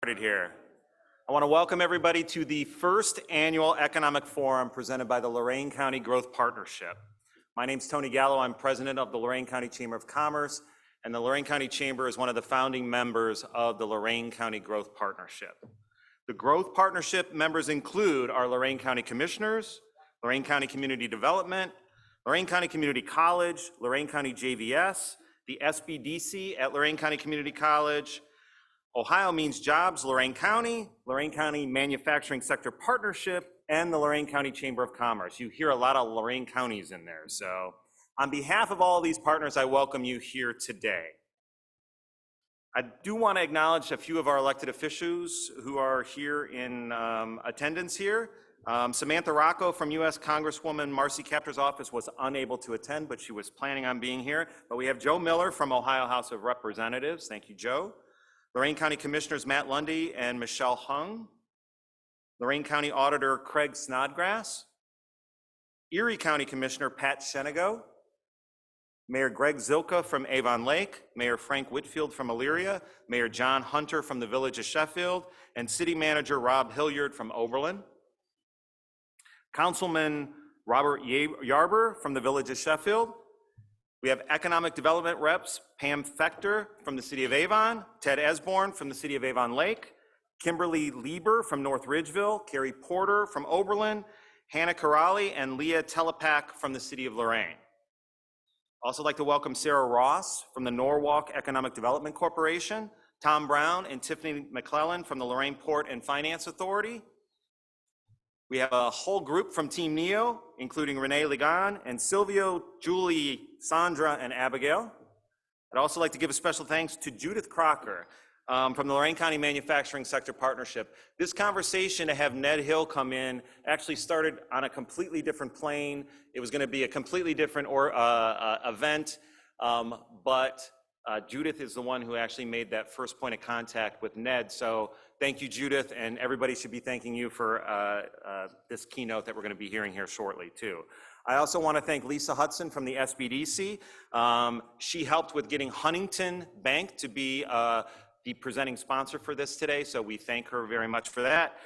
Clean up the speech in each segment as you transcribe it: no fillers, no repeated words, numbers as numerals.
Here. I want to welcome everybody to the first annual Economic Forum presented by the Lorain County Growth Partnership. My name is Tony Gallo. I'm president of the Lorain County Chamber of Commerce, and the Lorain County Chamber is one of the founding members of the Lorain County Growth Partnership. The Growth Partnership members include our Lorain County Commissioners, Lorain County Community Development, Lorain County Community College, Lorain County JVS, the SBDC at Lorain County Community College, Ohio Means Jobs, Lorain County Manufacturing Sector Partnership, and the Lorain County Chamber of Commerce. You hear a lot of Lorain counties in there. So on behalf of all these partners, I welcome you here today. I do want to acknowledge a few of our elected officials who are here in attendance here. Samantha Rocco from U.S. Congresswoman Marcy Kaptur's office was unable to attend, but she was planning on being here. But we have Joe Miller from Ohio House of Representatives. Thank you, Joe. Lorain County Commissioners Matt Lundy and Michelle Hung, Lorain County Auditor Craig Snodgrass, Erie County Commissioner Pat Shenego, Mayor Greg Zilka from Avon Lake, Mayor Frank Whitfield from Elyria, Mayor John Hunter from the Village of Sheffield, and City Manager Rob Hilliard from Oberlin, Councilman Robert Yarber from the Village of Sheffield. We have Economic Development Reps Pam Fechter from the City of Avon, Ted Esborn from the City of Avon Lake, Kimberly Lieber from North Ridgeville, Carrie Porter from Oberlin, Hannah Corrali and Leah Telepak from the City of Lorain. Also like to welcome Sarah Ross from the Norwalk Economic Development Corporation, Tom Brown and Tiffany McClellan from the Lorain Port and Finance Authority. We have a whole group from Team NEO, including Renee Ligon and Silvio, Julie, Sandra, and Abigail. I'd also like to give a special thanks to Judith Crocker from the Lorain County Manufacturing Sector Partnership. This conversation to have Ned Hill come in actually started on a completely different plane. It was going to be a completely different event, but Judith is the one who actually made that first point of contact with Ned. So thank you, Judith, and everybody should be thanking you for this keynote that we're going to be hearing here shortly, too. I also want to thank Lisa Hudson from the SBDC. She helped with getting Huntington Bank to be the presenting sponsor for this today, so we thank her very much for that.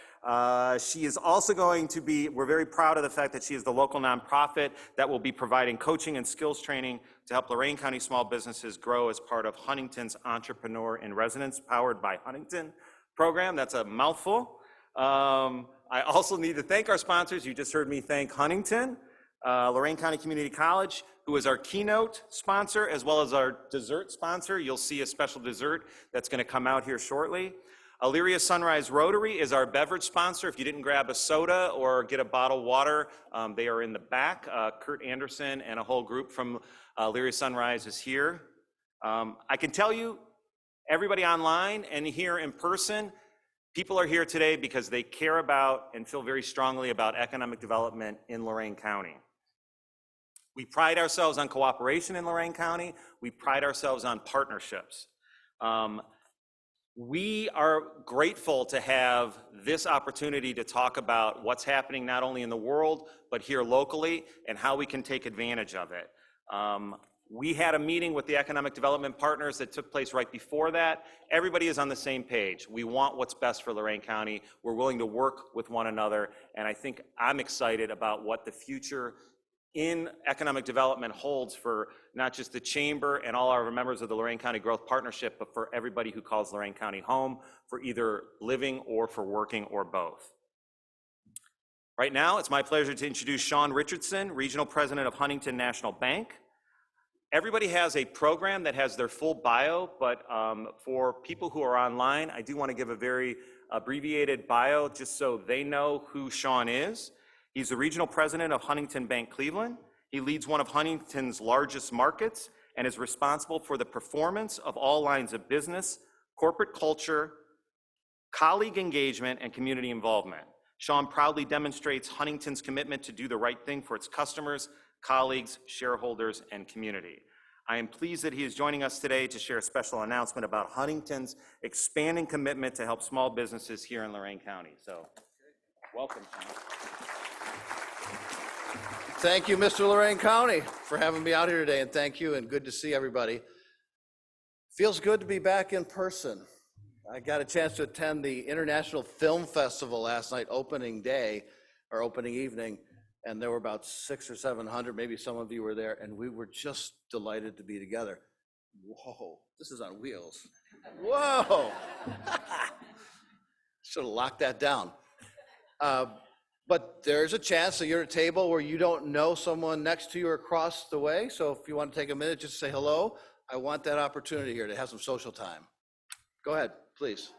She is also going to be, we're very proud of the fact that she is the local nonprofit that will be providing coaching and skills training to help Lorain County small businesses grow as part of Huntington's Entrepreneur in Residence Powered by Huntington program. That's a mouthful. I also need to thank our sponsors. You just heard me thank Huntington, Lorain County Community College, who is our keynote sponsor, as well as our dessert sponsor. You'll see a special dessert that's going to come out here shortly. Elyria Sunrise Rotary is our beverage sponsor. If you didn't grab a soda or get a bottle of water, they are in the back. Kurt Anderson and a whole group from Elyria Sunrise is here. I can tell you, everybody online and here in person, people are here today because they care about and feel very strongly about economic development in Lorain County. We pride ourselves on cooperation in Lorain County. We pride ourselves on partnerships. We are grateful to have this opportunity to talk about what's happening not only in the world, but here locally and how we can take advantage of it. We had a meeting with the economic development partners that took place right before that. Everybody is on the same page. We want what's best for Lorain County. We're willing to work with one another, and I think I'm excited about what the future in economic development holds for not just the Chamber and all our members of the Lorain County Growth Partnership, but for everybody who calls Lorain County home, for either living or for working or both. Right now, it's my pleasure to introduce Sean Richardson, Regional President of Huntington National Bank. Everybody has a program that has their full bio, but for people who are online, I do want to give a very abbreviated bio just so they know who Sean is. He's the regional president of Huntington Bank Cleveland. He leads one of Huntington's largest markets and is responsible for the performance of all lines of business, corporate culture, colleague engagement, and community involvement. Sean proudly demonstrates Huntington's commitment to do the right thing for its customers, colleagues, shareholders, and community. I am pleased that he is joining us today to share a special announcement about Huntington's expanding commitment to help small businesses here in Lorain County. So, welcome, Sean. Thank you, Mr. Lorain County, for having me out here today, and thank you, and good to see everybody. Feels good to be back in person. I got a chance to attend the International Film Festival last night, opening day or opening evening, and there were about 600 or 700, maybe some of you were there, and we were just delighted to be together. Whoa, this is on wheels. Whoa. Should have locked that down. But there's a chance that you're at a table where you don't know someone next to you or across the way. So if you want to take a minute, just say hello. I want that opportunity here to have some social time. Go ahead, please.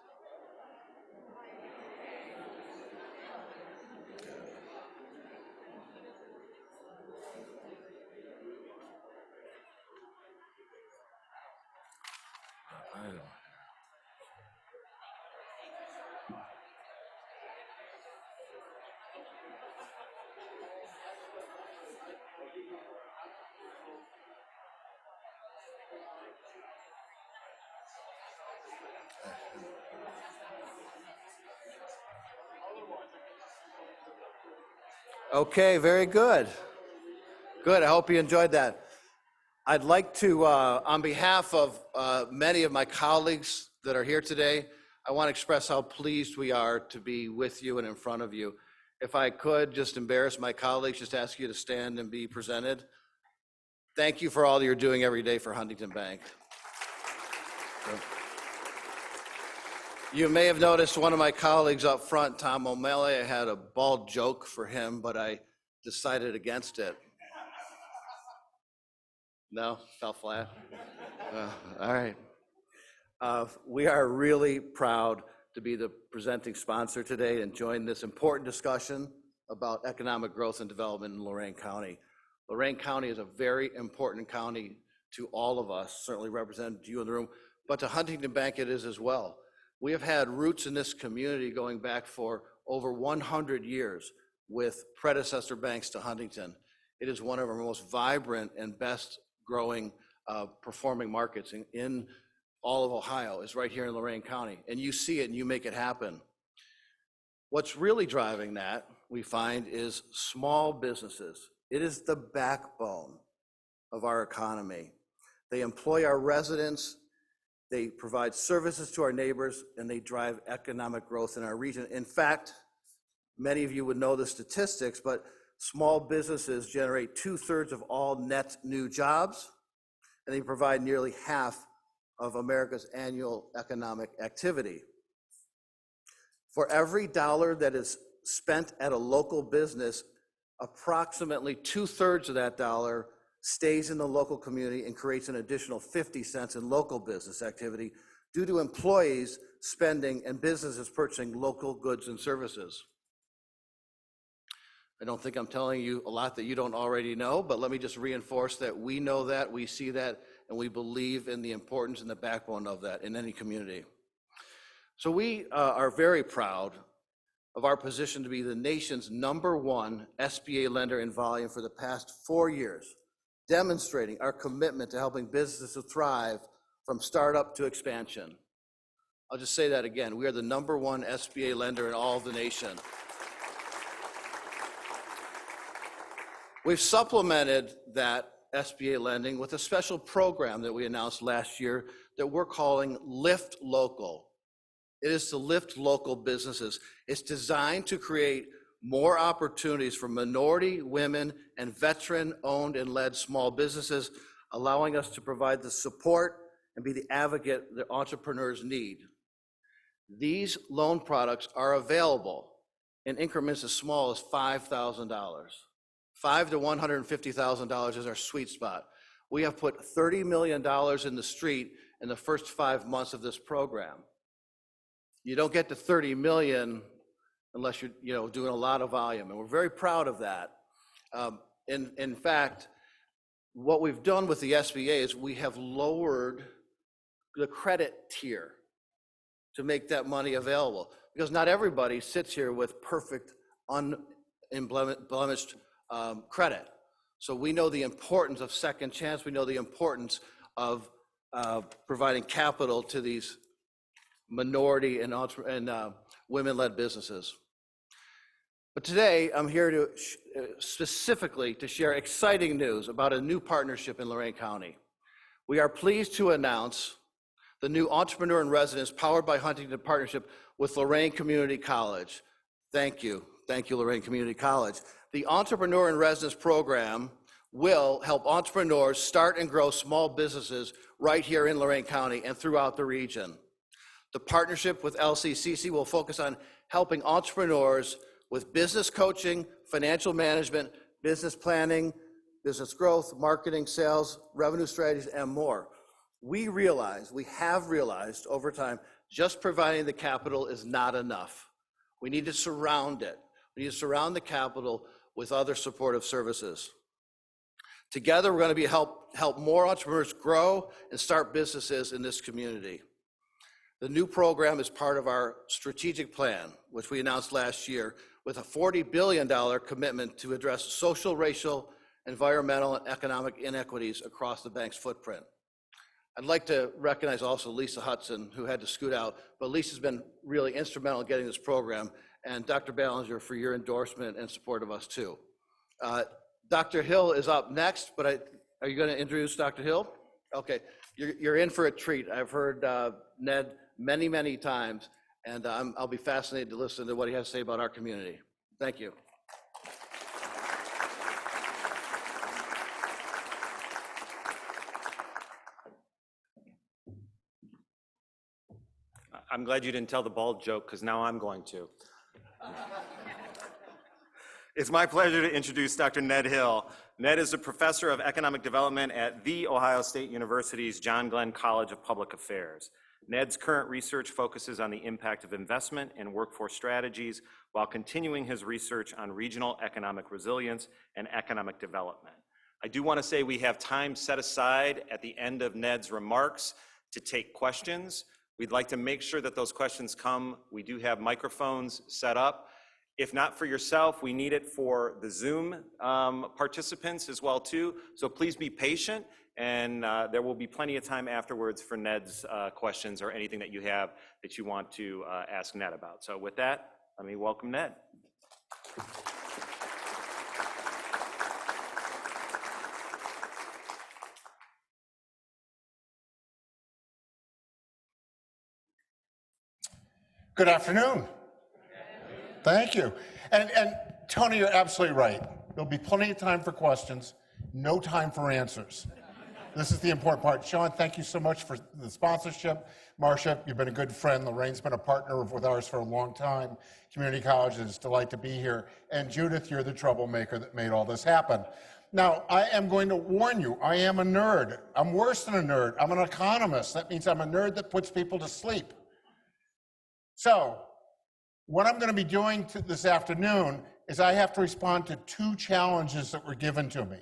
Okay, very good. Good, I hope you enjoyed that. I'd like to, on behalf of many of my colleagues that are here today, I want to express how pleased we are to be with you and in front of you. If I could just embarrass my colleagues, just ask you to stand and be presented. Thank you for all that you're doing every day for Huntington Bank. You may have noticed one of my colleagues up front, Tom O'Malley. I had a bald joke for him, but I decided against it. No, fell flat. All right. We are really proud to be the presenting sponsor today and join this important discussion about economic growth and development in Lorain County. Lorain County is a very important county to all of us, certainly represented you in the room, but to Huntington Bank it is as well. We have had roots in this community going back for over 100 years with predecessor banks to Huntington. It is one of our most vibrant and best growing performing markets in all of Ohio, is right here in Lorain County. And you see it and you make it happen. What's really driving that, we find, is small businesses. It is the backbone of our economy. They employ our residents, they provide services to our neighbors, and they drive economic growth in our region. In fact, many of you would know the statistics, but small businesses generate 2/3 of all net new jobs, and they provide nearly half of America's annual economic activity. For every dollar that is spent at a local business, approximately 2/3 of that dollar stays in the local community and creates an additional 50 cents in local business activity due to employees spending and businesses purchasing local goods and services. I don't think I'm telling you a lot that you don't already know, but let me just reinforce that we know that, we see that, and we believe in the importance and the backbone of that in any community. So we are very proud of our position to be the nation's #1 SBA lender in volume for the past 4 years, demonstrating our commitment to helping businesses to thrive from startup to expansion. I'll just say that again. We are the #1 SBA lender in all of the nation. We've supplemented that SBA lending with a special program that we announced last year that we're calling Lift Local. It is to lift local businesses. It's designed to create more opportunities for minority, women, and veteran-owned and led small businesses, allowing us to provide the support and be the advocate that entrepreneurs need. These loan products are available in increments as small as $5,000. $5,000 to $150,000 is our sweet spot. We have put $30 million in the street in the first 5 months of this program. You don't get to 30 million unless you're doing a lot of volume, and we're very proud of that. In fact, what we've done with the SBA is we have lowered the credit tier to make that money available, because not everybody sits here with perfect, unblemished credit. So we know the importance of second chance. We know the importance of providing capital to these minority and women-led businesses. But today, I'm here to specifically to share exciting news about a new partnership in Lorain County. We are pleased to announce the new Entrepreneur in Residence powered by Huntington partnership with Lorain Community College. Thank you. Thank you, Lorain Community College. The Entrepreneur in Residence program will help entrepreneurs start and grow small businesses right here in Lorain County and throughout the region. The partnership with LCCC will focus on helping entrepreneurs with business coaching, financial management, business planning, business growth, marketing, sales, revenue strategies, and more. We have realized over time, just providing the capital is not enough. We need to surround it. We need to surround the capital with other supportive services. Together, we're going to be help more entrepreneurs grow and start businesses in this community. The new program is part of our strategic plan, which we announced last year, with a $40 billion commitment to address social, racial, environmental, and economic inequities across the bank's footprint. I'd like to recognize also Lisa Hudson, who had to scoot out, but Lisa's been really instrumental in getting this program, and Dr. Ballinger for your endorsement and support of us too. Dr. Hill is up next, but are you going to introduce Dr. Hill? Okay, you're in for a treat. I've heard Ned many, many times, and I'll be fascinated to listen to what he has to say about our community. Thank you. I'm glad you didn't tell the bald joke, because now I'm going to. It's my pleasure to introduce Dr. Ned Hill. Ned is a professor of economic development at The Ohio State University's John Glenn College of Public Affairs. Ned's current research focuses on the impact of investment and workforce strategies while continuing his research on regional economic resilience and economic development. I do want to say we have time set aside at the end of Ned's remarks to take questions. We'd like to make sure that those questions come. We do have microphones set up. If not for yourself, we need it for the Zoom participants as well too. So please be patient, and there will be plenty of time afterwards for Ned's questions or anything that you have that you want to ask Ned about. So with that, let me welcome Ned. Good afternoon. Thank you. And Tony, you're absolutely right. There'll be plenty of time for questions, no time for answers. This is the important part. Sean, thank you so much for the sponsorship. Marcia, you've been a good friend. Lorraine's been a partner with ours for a long time. Community College, it's a delight to be here. And Judith, you're the troublemaker that made all this happen. Now, I am going to warn you, I am a nerd. I'm worse than a nerd. I'm an economist. That means I'm a nerd that puts people to sleep. So, what I'm going to be doing this afternoon is I have to respond to two challenges that were given to me.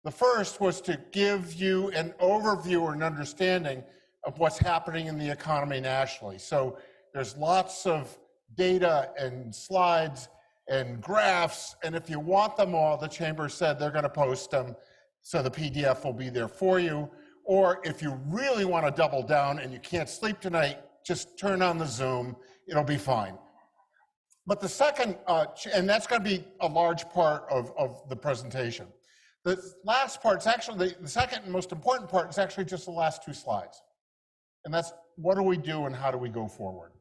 The first was to give you an overview or an understanding of what's happening in the economy nationally. So there's lots of data and slides and graphs, and if you want them all, the Chamber said they're going to post them, so the PDF will be there for you. Or if you really want to double down and you can't sleep tonight, just turn on the Zoom, it'll be fine. But the second, and that's going to be a large part of the presentation. The last part is actually, the second and most important part is actually just the last two slides. And that's what do we do and how do we go forward?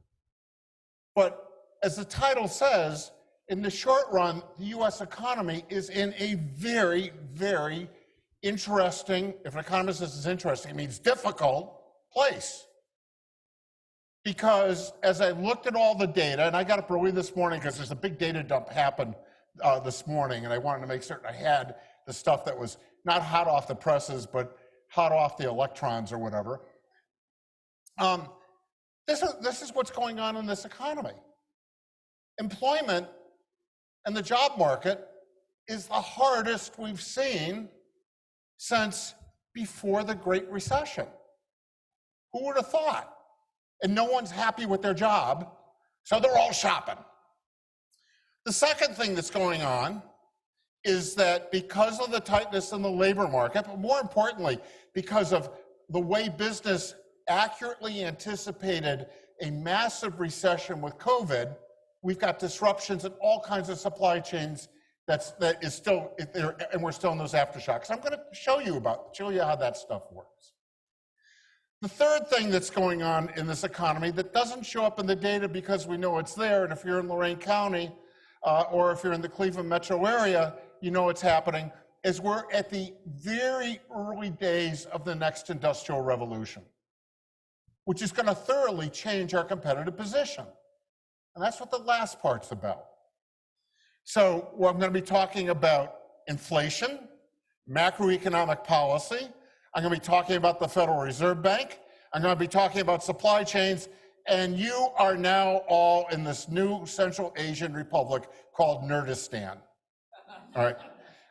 But as the title says, in the short run, the US economy is in a very, very interesting, if an economist says it's interesting, it means difficult place. Because as I looked at all the data, and I got up early this morning because there's a big data dump happened this morning, and I wanted to make certain I had the stuff that was not hot off the presses, but hot off the electrons or whatever. This is what's going on in this economy. Employment and the job market is the hardest we've seen since before the Great Recession. Who would have thought? And no one's happy with their job, so they're all shopping. The second thing that's going on is that because of the tightness in the labor market, but more importantly, because of the way business accurately anticipated a massive recession with COVID, we've got disruptions in all kinds of supply chains that is still, and we're still in those aftershocks. I'm going to show you how that stuff works. The third thing that's going on in this economy that doesn't show up in the data because we know it's there, and if you're in Lorain County or if you're in the Cleveland metro area, you know what's happening, is we're at the very early days of the next industrial revolution, which is going to thoroughly change our competitive position. And that's what the last part's about. So I'm going to be talking about inflation, macroeconomic policy. I'm going to be talking about the Federal Reserve Bank. I'm going to be talking about supply chains. And you are now all in this new Central Asian republic called Nerdistan. All right.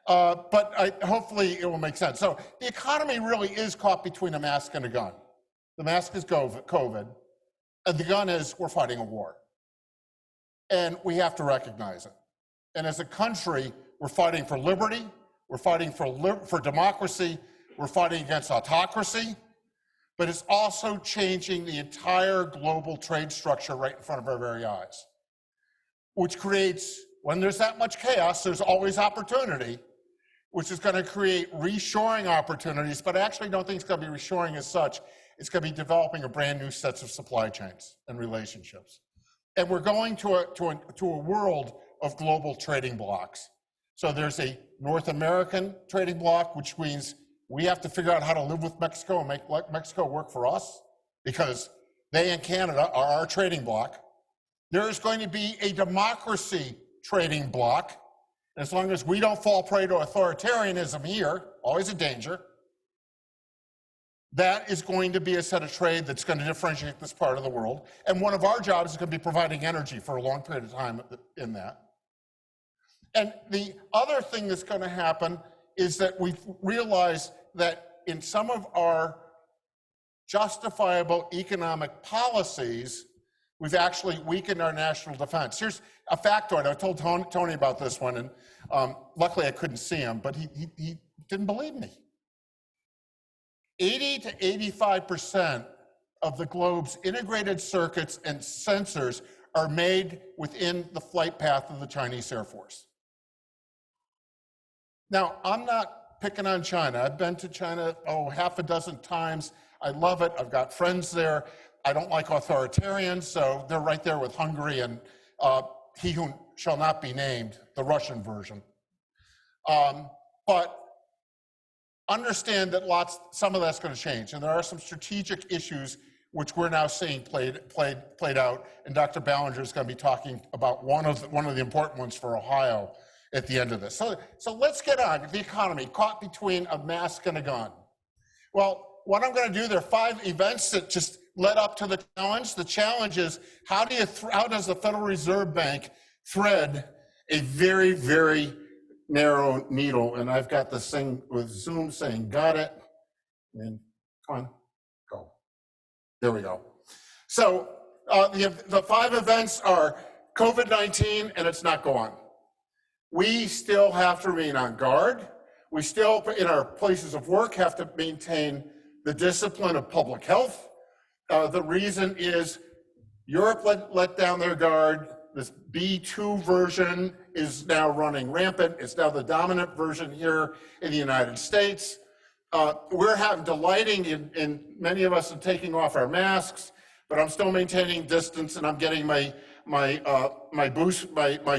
But hopefully it will make sense. So the economy really is caught between a mask and a gun. The mask is COVID, and the gun is we're fighting a war. And we have to recognize it. And as a country, we're fighting for liberty, we're fighting for democracy, we're fighting against autocracy, but it's also changing the entire global trade structure right in front of our very eyes, which creates, when there's that much chaos, there's always opportunity, which is going to create reshoring opportunities, but I actually don't think it's going to be reshoring as such. It's going to be developing a brand new sets of supply chains and relationships. And we're going to a world of global trading blocks. So there's a North American trading bloc, which means we have to figure out how to live with Mexico and make Mexico work for us, because they and Canada are our trading bloc. There is going to be a democracy trading bloc. As long as we don't fall prey to authoritarianism here, always a danger, that is going to be a set of trade that's going to differentiate this part of the world. And one of our jobs is going to be providing energy for a long period of time in that. And the other thing that's going to happen is that we've realized that in some of our justifiable economic policies, we've actually weakened our national defense. Here's a factoid. I told Tony about this one, and luckily I couldn't see him, but he didn't believe me. 80 to 85% of the globe's integrated circuits and sensors are made within the flight path of the Chinese Air Force. Now, I'm not picking on China. I've been to China, half a dozen times. I love it. I've got friends there. I don't like authoritarians, so they're right there with Hungary and he who shall not be named, the Russian version. But understand that some of that's going to change, and there are some strategic issues which we're now seeing played out, and Dr. Ballinger is going to be talking about one of the important ones for Ohio at the end of this. So let's get on the economy, caught between a mask and a gun. Well, what I'm going to do, there are 5 events that just led up to the challenge. The challenge is, how does the Federal Reserve Bank thread a very, very narrow needle? And I've got this thing with Zoom saying, got it. And come on, go. There we go. So the 5 events are COVID-19, and it's not gone. We still have to remain on guard. We still, in our places of work, have to maintain the discipline of public health. The reason is Europe let down their guard. This B2 version is now running rampant. It's now the dominant version here in the United States. We're delighting in many of us in taking off our masks, but I'm still maintaining distance, and I'm getting my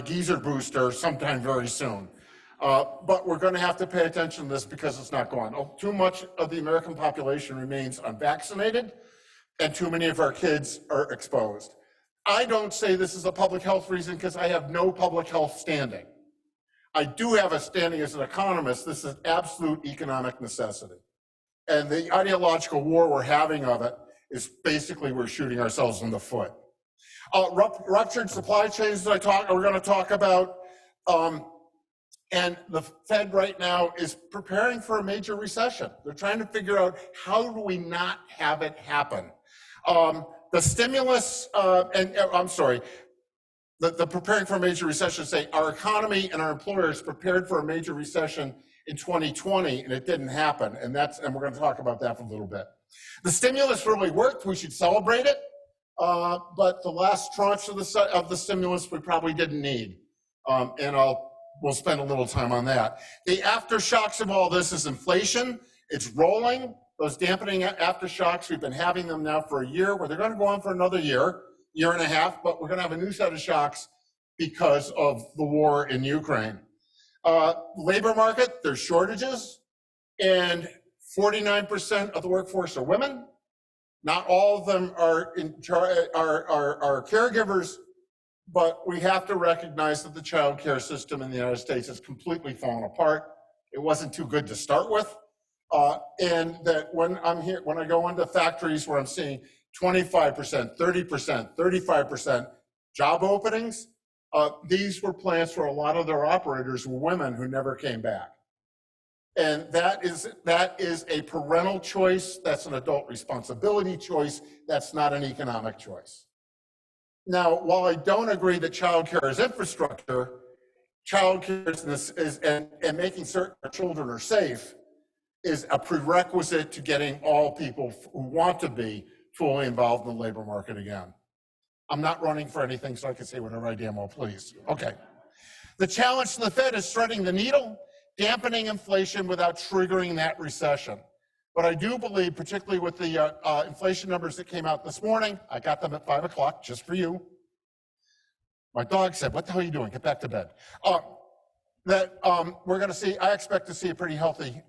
geyser booster sometime very soon. But we're going to have to pay attention to this because it's not gone. Too much of the American population remains unvaccinated, and too many of our kids are exposed. I don't say this is a public health reason because I have no public health standing. I do have a standing as an economist. This is absolute economic necessity. And the ideological war we're having of it is basically we're shooting ourselves in the foot. Ruptured supply chains we're going to talk about. And the Fed right now is preparing for a major recession. They're trying to figure out, how do we not have it happen? The stimulus, the preparing for a major recession say our economy and our employers prepared for a major recession in 2020, and it didn't happen. And we're going to talk about that for a little bit. The stimulus really worked. We should celebrate it. But the last tranche of the stimulus we probably didn't need. And we'll spend a little time on that. The aftershocks of all this is inflation. It's rolling. Those dampening aftershocks, we've been having them now for a year, where they're going to go on for another year, year and a half, but we're going to have a new set of shocks because of the war in Ukraine. Labor market, there's shortages, and 49% of the workforce are women. Not all of them are caregivers, but we have to recognize that the child care system in the United States has completely fallen apart. It wasn't too good to start with. And that when I go into factories where I'm seeing 25%, 30%, 35% job openings, these were plants where a lot of their operators were women who never came back. And that is a parental choice. That's an adult responsibility choice. That's not an economic choice. Now, while I don't agree that childcare is infrastructure, childcare is and making certain our children are safe is a prerequisite to getting all people who want to be fully involved in the labor market again. I'm not running for anything, so I can say whatever I damn well please. Okay. The challenge to the Fed is threading the needle, dampening inflation without triggering that recession. But I do believe, particularly with the inflation numbers that came out this morning, I got them at 5 o'clock just for you. My dog said, "What the hell are you doing? Get back to bed." We're going to see, I expect to see a pretty healthy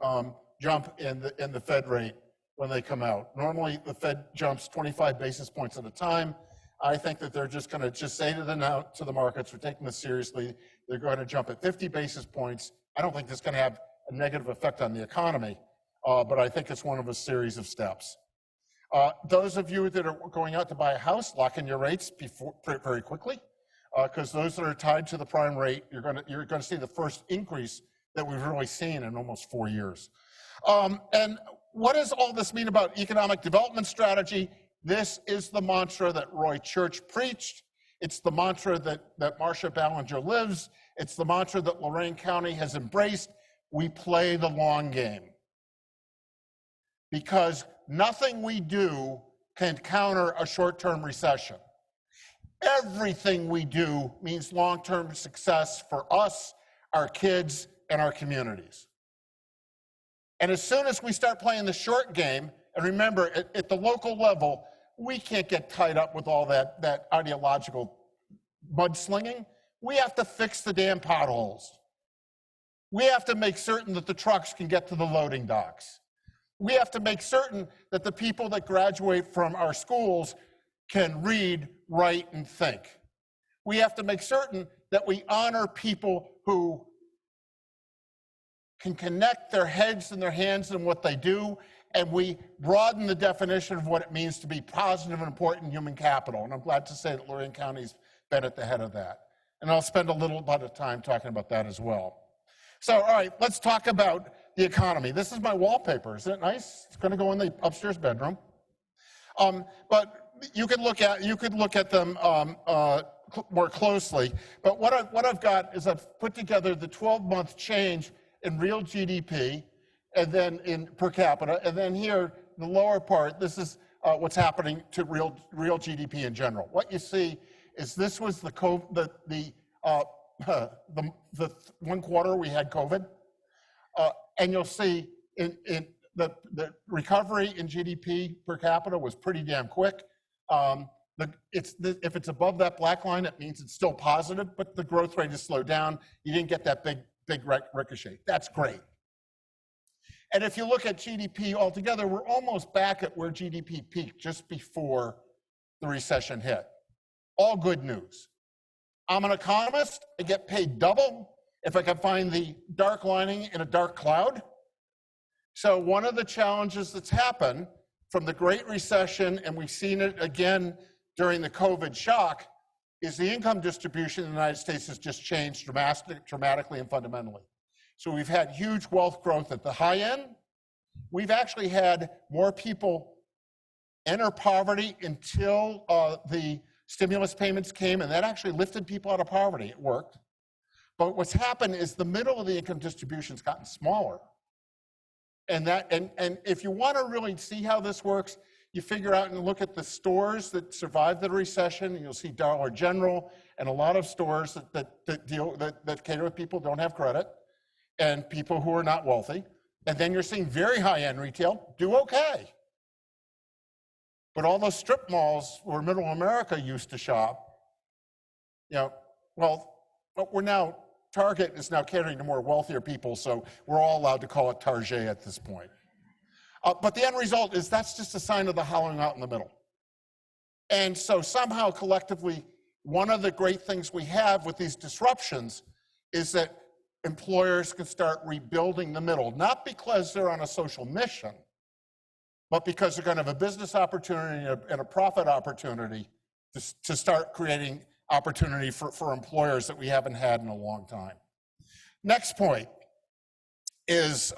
jump in the Fed rate when they come out. Normally, the Fed jumps 25 basis points at a time. I think that they're just going to say to the markets, we're taking this seriously. They're going to jump at 50 basis points. I don't think that's going to have a negative effect on the economy, but I think it's one of a series of steps. Those of you that are going out to buy a house, lock in your rates very quickly, because those that are tied to the prime rate, you're going to see the first increase that we've really seen in almost 4 years. And what does all this mean about economic development strategy? This is the mantra that Roy Church preached. It's the mantra that Marcia Ballinger lives. It's the mantra that Lorain County has embraced. We play the long game. Because nothing we do can counter a short-term recession. Everything we do means long-term success for us, our kids, and our communities. And as soon as we start playing the short game, and remember, at the local level, we can't get tied up with all that ideological mudslinging. We have to fix the damn potholes. We have to make certain that the trucks can get to the loading docks. We have to make certain that the people that graduate from our schools can read, write, and think. We have to make certain that we honor people who can connect their heads and their hands in what they do, and we broaden the definition of what it means to be positive and important human capital. And I'm glad to say that Lorain County's been at the head of that. And I'll spend a little bit of time talking about that as well. So, all right, let's talk about the economy. This is my wallpaper. Isn't it nice? It's going to go in the upstairs bedroom. But you could look at them more closely. But what I've got is I've put together the 12-month change in real GDP, and then in per capita, and then here, the lower part, this is what's happening to real GDP in general. What you see is this was the 1 quarter we had COVID, and you'll see in the recovery in GDP per capita was pretty damn quick. If it's above that black line, it means it's still positive, but the growth rate has slowed down. You didn't get that big ricochet. That's great. And if you look at GDP altogether, we're almost back at where GDP peaked just before the recession hit. All good news. I'm an economist. I get paid double if I can find the dark lining in a dark cloud. So one of the challenges that's happened from the Great Recession, and we've seen it again during the COVID shock, is the income distribution in the United States has just changed dramatically and fundamentally. So we've had huge wealth growth at the high end. We've actually had more people enter poverty until the stimulus payments came, and that actually lifted people out of poverty. It worked. But what's happened is the middle of the income distribution's gotten smaller. And if you want to really see how this works, you figure out and look at the stores that survived the recession, and you'll see Dollar General and a lot of stores that cater to people who don't have credit and people who are not wealthy. And then you're seeing very high-end retail do okay. But all those strip malls where middle America used to shop, well, we're now, Target is now catering to more wealthier people, so we're all allowed to call it Target at this point. But the end result is that's just a sign of the hollowing out in the middle. And so somehow collectively, one of the great things we have with these disruptions is that employers can start rebuilding the middle, not because they're on a social mission, but because they're going to have a business opportunity and a profit opportunity to start creating opportunity for employers that we haven't had in a long time. Next point is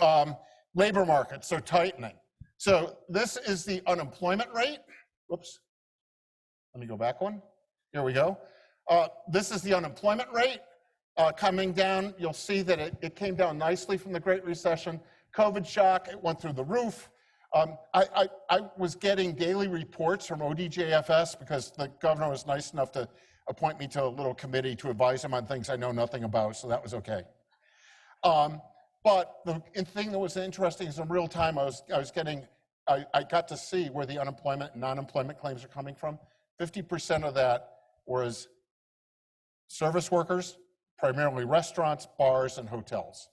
labor markets are tightening. So this is the unemployment rate. Whoops. Let me go back one. Here we go. This is the unemployment rate coming down. You'll see that it came down nicely from the Great Recession. COVID shock, it went through the roof. I was getting daily reports from ODJFS because the governor was nice enough to appoint me to a little committee to advise him on things I know nothing about, so that was okay. But the thing that was interesting is in real time, I got to see where the unemployment and non-employment claims are coming from. 50% of that was service workers, primarily restaurants, bars, and hotels.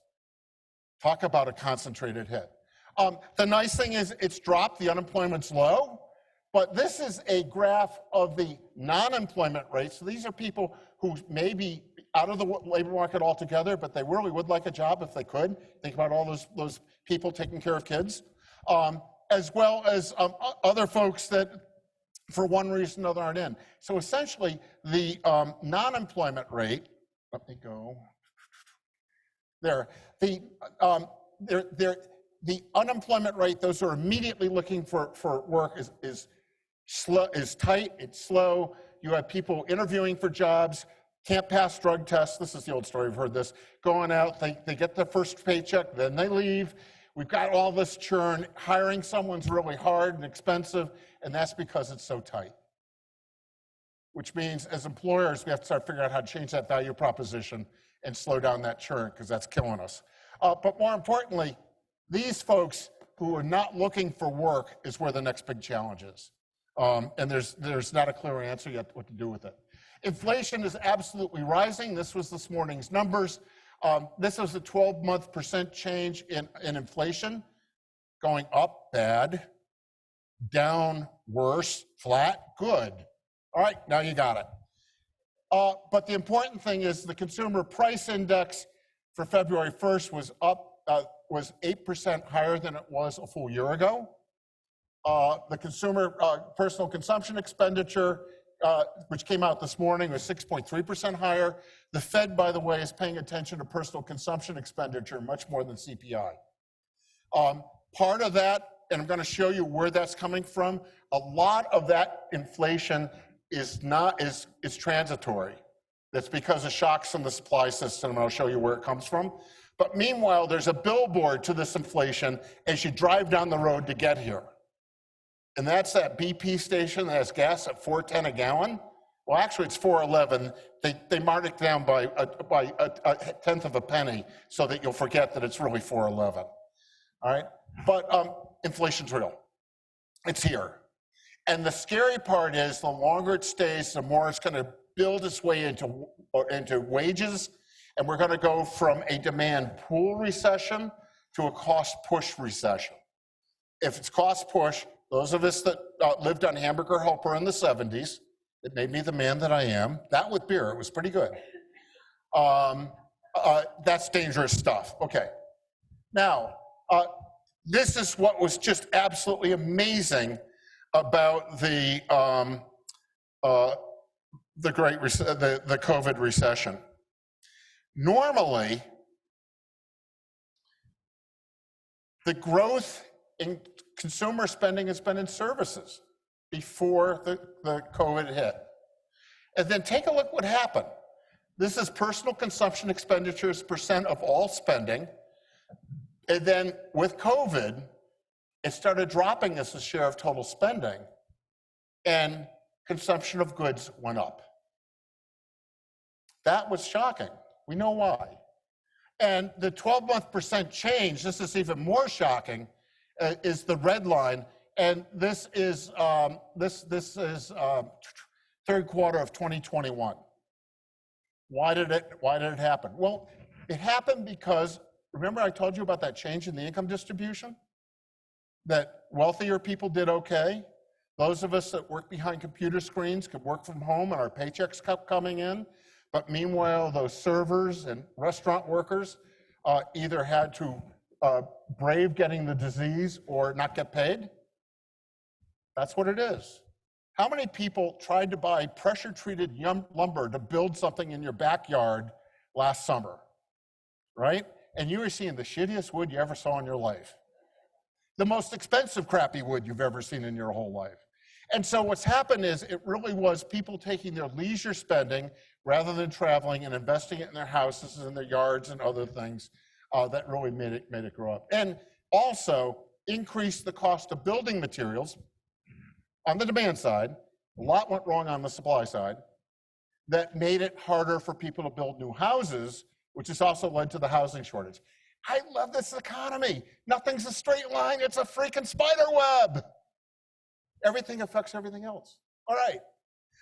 Talk about a concentrated hit. The nice thing is it's dropped, the unemployment's low, but this is a graph of the non-employment rate. So these are people who may be out of the labor market altogether, but they really would like a job if they could. Think about all those people taking care of kids, as well as other folks that for one reason or another aren't in. So essentially the non-employment rate, let me go, there, the unemployment rate, those who are immediately looking for work is tight, it's slow. You have people interviewing for jobs, can't pass drug tests. This is the old story, I've heard this. Going out, they get their first paycheck, then they leave. We've got all this churn. Hiring someone's really hard and expensive, and that's because it's so tight. Which means as employers, we have to start figuring out how to change that value proposition and slow down that churn, because that's killing us. But more importantly, these folks who are not looking for work is where the next big challenge is. And there's not a clear answer yet what to do with it. Inflation is absolutely rising. This was this morning's numbers. This was a 12-month % change in inflation. Going up, bad. Down, worse. Flat, good. All right, now you got it. But the important thing is the consumer price index for February 1st was up, was 8% higher than it was a full year ago. The consumer personal consumption expenditure, which came out this morning, was 6.3% higher. The Fed, by the way, is paying attention to personal consumption expenditure much more than CPI. Part of that, and I'm going to show you where that's coming from, a lot of that inflation is transitory. That's because of shocks in the supply system, and I'll show you where it comes from. But meanwhile, there's a billboard to this inflation as you drive down the road to get here. And that's that BP station that has gas at $4.10 a gallon. Well, actually, it's $4.11. They marked it down by a tenth of a penny so that you'll forget that it's really $4.11. All right? But inflation's real. It's here. And the scary part is the longer it stays, the more it's going to build its way into wages. And we're going to go from a demand pull recession to a cost push recession. If it's cost push, those of us that lived on Hamburger Helper in the 70s, it made me the man that I am. That with beer, it was pretty good. That's dangerous stuff. Okay. Now, this is what was just absolutely amazing about the COVID recession. Normally, the growth in consumer spending has been in services before the COVID hit. And then take a look what happened. This is personal consumption expenditures % of all spending. And then with COVID, it started dropping as a share of total spending, and consumption of goods went up. That was shocking. We know why. And the 12-month percent change, this is even more shocking, is the red line. And this is third quarter of 2021. Why did it happen? Well, it happened because, remember I told you about that change in the income distribution? That wealthier people did okay. Those of us that work behind computer screens could work from home and our paychecks kept coming in. But meanwhile, those servers and restaurant workers either had to brave getting the disease or not get paid. That's what it is. How many people tried to buy pressure-treated lumber to build something in your backyard last summer, right? And you were seeing the shittiest wood you ever saw in your life. The most expensive crappy wood you've ever seen in your whole life. And so what's happened is it really was people taking their leisure spending rather than traveling and investing it in their houses and their yards and other things that really made it grow up. And also increased the cost of building materials on the demand side. A lot went wrong on the supply side that made it harder for people to build new houses, which has also led to the housing shortage. I love this economy. Nothing's a straight line, it's a freaking spider web. Everything affects everything else. All right,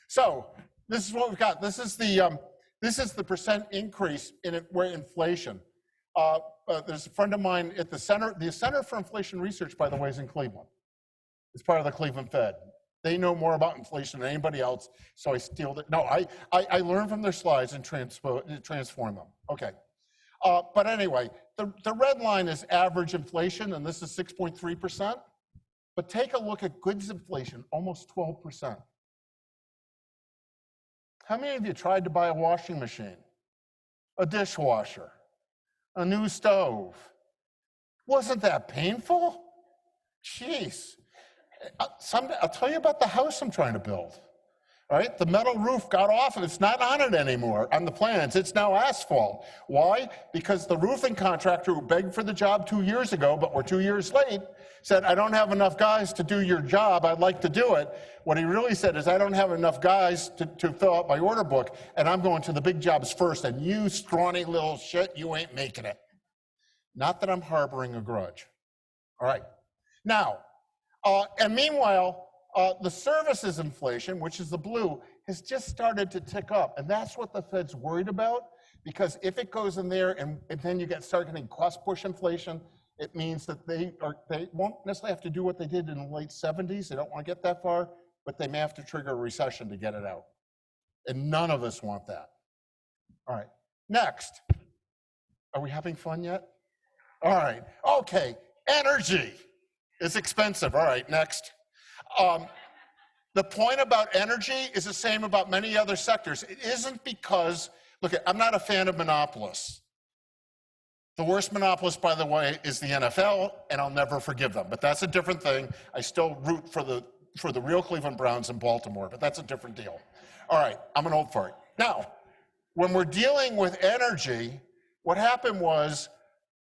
so this is what we've got. This is the percent increase in inflation. There's a friend of mine at the Center for Inflation Research, by the way, is in Cleveland. It's part of the Cleveland Fed. They know more about inflation than anybody else, so I steal it. No, I learn from their slides and transform them. Okay. But anyway, the red line is average inflation, and this is 6.3%. But take a look at goods inflation, almost 12%. How many of you tried to buy a washing machine, a dishwasher, a new stove? Wasn't that painful? Jeez. Someday, I'll tell you about the house I'm trying to build. All right, the metal roof got off and it's not on it anymore on the plans. It's now asphalt. Why? Because the roofing contractor who begged for the job 2 years ago, but we're 2 years late, said, I don't have enough guys to do your job. I'd like to do it. What he really said is, I don't have enough guys to fill out my order book, and I'm going to the big jobs first, and you scrawny little shit, you ain't making it. Not that I'm harboring a grudge. All right. Now, and meanwhile, the services inflation, which is the blue, has just started to tick up. And that's what the Fed's worried about, because if it goes in there and then you start getting cost push inflation, it means that they won't necessarily have to do what they did in the late 70s. They don't want to get that far, but they may have to trigger a recession to get it out. And none of us want that. All right, next. Are we having fun yet? All right, okay, energy is expensive. All right, next. The point about energy is the same about many other sectors. It isn't because, look, I'm not a fan of monopolists. The worst monopolist, by the way, is the NFL, and I'll never forgive them. But that's a different thing. I still root for the real Cleveland Browns in Baltimore, but that's a different deal. All right, I'm an old fart. Now, when we're dealing with energy, what happened was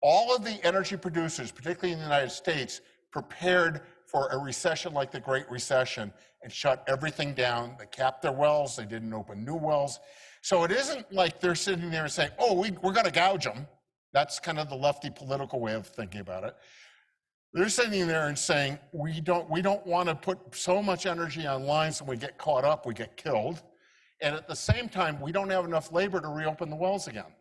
all of the energy producers, particularly in the United States, prepared for a recession like the Great Recession and shut everything down. They capped their wells. They didn't open new wells. So it isn't like they're sitting there and saying, oh, we're going to gouge them. That's kind of the lefty political way of thinking about it. They're sitting there and saying, we don't want to put so much energy on lines and we get caught up, we get killed. And at the same time, we don't have enough labor to reopen the wells again.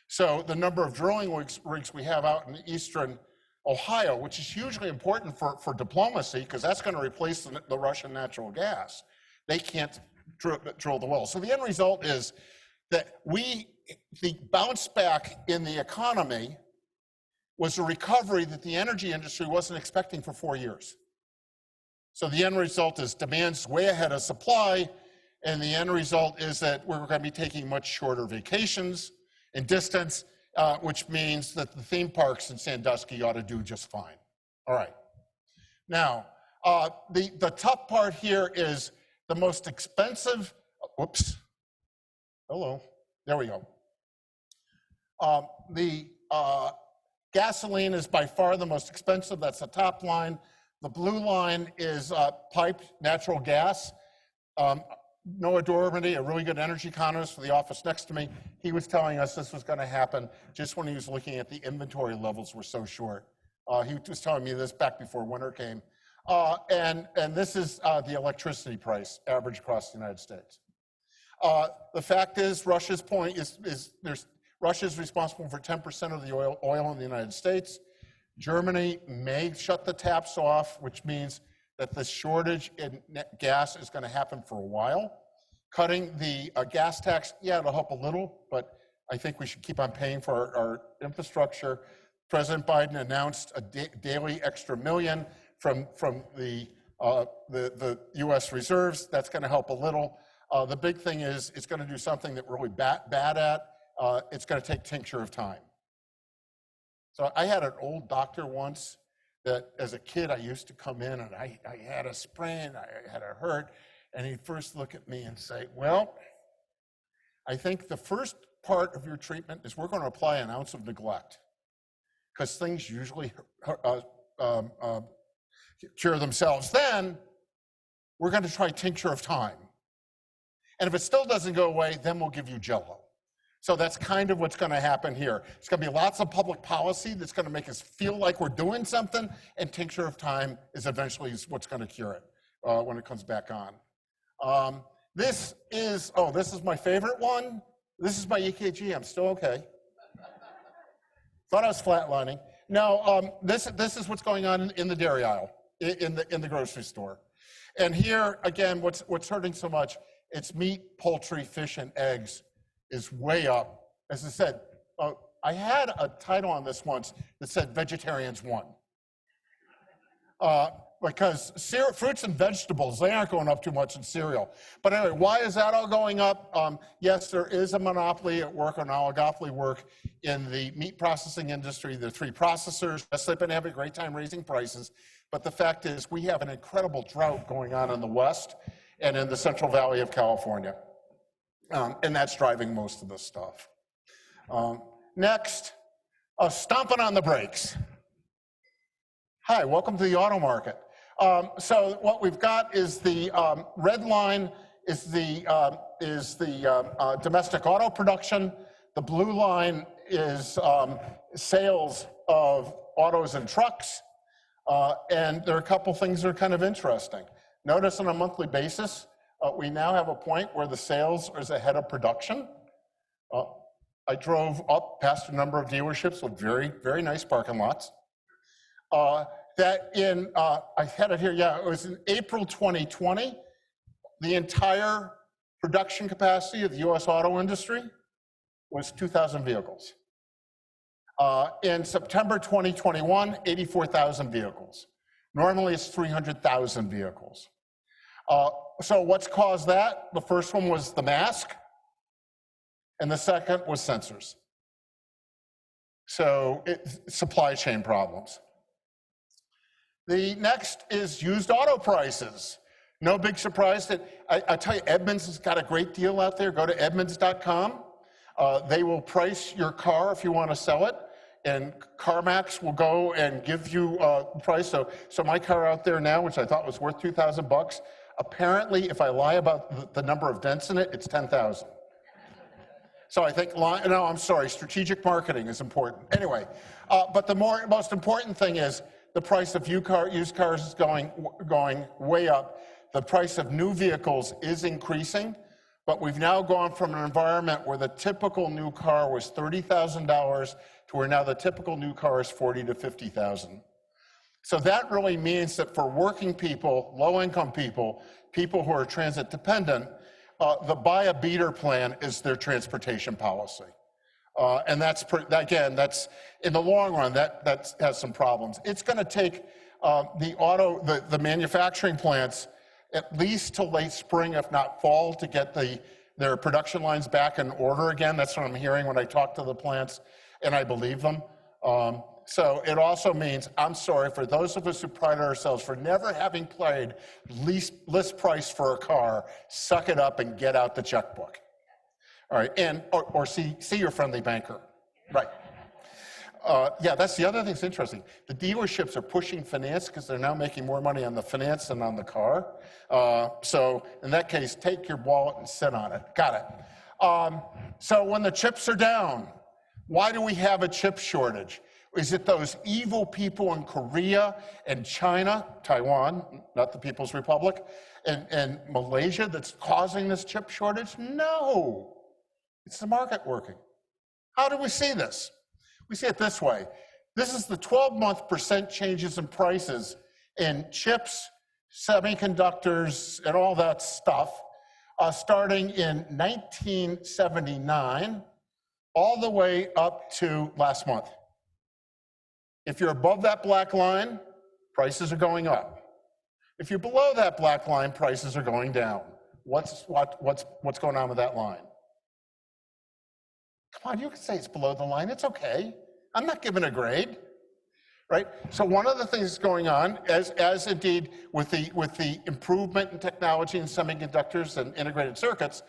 So the number of drilling rigs we have out in eastern Ohio, which is hugely important for diplomacy, because that's going to replace the Russian natural gas. They can't drill the wells. So the end result is that the bounce back in the economy was a recovery that the energy industry wasn't expecting for 4 years. So the end result is demand's way ahead of supply, and the end result is that we're going to be taking much shorter vacations in distance, which means that the theme parks in Sandusky ought to do just fine. All right. Now, the tough part here is the most expensive, whoops, hello, there we go. Gasoline is by far the most expensive, that's the top line. The blue line is piped natural gas. Noah Dormady, a really good energy economist for the office next to me, he was telling us this was going to happen just when he was looking at the inventory levels were so short. He was telling me this back before winter came. And this is the electricity price average across the United States. The fact is, Russia's point is Russia's responsible for 10% of the oil in the United States. Germany may shut the taps off, which means that the shortage in gas is going to happen for a while. Cutting the gas tax, yeah, it'll help a little, but I think we should keep on paying for our infrastructure. President Biden announced a daily extra million from the U.S. reserves. That's going to help a little. The big thing is it's going to do something that we're really bad at. It's going to take tincture of time. So I had an old doctor once that as a kid I used to come in and I had a sprain, I had a hurt, and he'd first look at me and say, well, I think the first part of your treatment is we're going to apply an ounce of neglect, because things usually cure themselves. Then we're going to try tincture of time. And if it still doesn't go away, then we'll give you Jell-O. So that's kind of what's going to happen here. It's going to be lots of public policy that's going to make us feel like we're doing something, and tincture of time is eventually what's going to cure it when it comes back on. This is my favorite one. This is my EKG. I'm still okay. Thought I was flatlining. No, this is what's going on in the dairy aisle, in the grocery store. And here, again, what's hurting so much, it's meat, poultry, fish, and eggs is way up. As I said, I had a title on this once that said Vegetarians Won. Because fruits and vegetables, they aren't going up too much in cereal. But anyway, why is that all going up? Yes, there is a monopoly at work, an oligopoly work in the meat processing industry. There are 3 processors. Yes, they've been having a great time raising prices. But the fact is, we have an incredible drought going on in the West and in the Central Valley of California. And that's driving most of this stuff. Next, stomping on the brakes. Hi, welcome to the auto market. So what we've got is the red line is the domestic auto production. The blue line is sales of autos and trucks. And there are a couple things that are kind of interesting. Notice on a monthly basis, we now have a point where the sales is ahead of production. I drove up past a number of dealerships with very, very nice parking lots. I had it here, yeah, it was in April 2020. The entire production capacity of the US auto industry was 2,000 vehicles. In September 2021, 84,000 vehicles. Normally it's 300,000 vehicles. So what's caused that? The first one was the mask, and the second was sensors. So supply chain problems. The next is used auto prices. No big surprise that, I tell you, Edmunds has got a great deal out there. Go to edmunds.com. They will price your car if you want to sell it, and CarMax will go and give you a price. So my car out there now, which I thought was worth $2,000, apparently, if I lie about the number of dents in it, it's 10,000. So I think, no, I'm sorry, strategic marketing is important. Anyway, but the most important thing is the price of used cars is going way up. The price of new vehicles is increasing, but we've now gone from an environment where the typical new car was $30,000 to where now the typical new car is $40,000 to $50,000. So that really means that for working people, low-income people, people who are transit dependent, the buy a beater plan is their transportation policy. And that's in the long run, that has some problems. It's going to take the manufacturing plants at least till late spring, if not fall, to get their production lines back in order again. That's what I'm hearing when I talk to the plants, and I believe them. So it also means, I'm sorry, for those of us who pride ourselves for never having played list price for a car, suck it up and get out the checkbook. All right, or see your friendly banker. Right. Yeah, that's the other thing that's interesting. The dealerships are pushing finance because they're now making more money on the finance than on the car. So in that case, take your wallet and sit on it. Got it. So when the chips are down, why do we have a chip shortage? Is it those evil people in Korea and China, Taiwan, not the People's Republic, and Malaysia that's causing this chip shortage? No, it's the market working. How do we see this? We see it this way. This is the 12-month percent changes in prices in chips, semiconductors, and all that stuff, starting in 1979, all the way up to last month. If you're above that black line, prices are going up. If you're below that black line, prices are going down. What's going on with that line? Come on, you can say it's below the line. It's okay. I'm not giving a grade, right? So one of the things that's going on, as indeed with the improvement in technology in semiconductors and integrated circuits,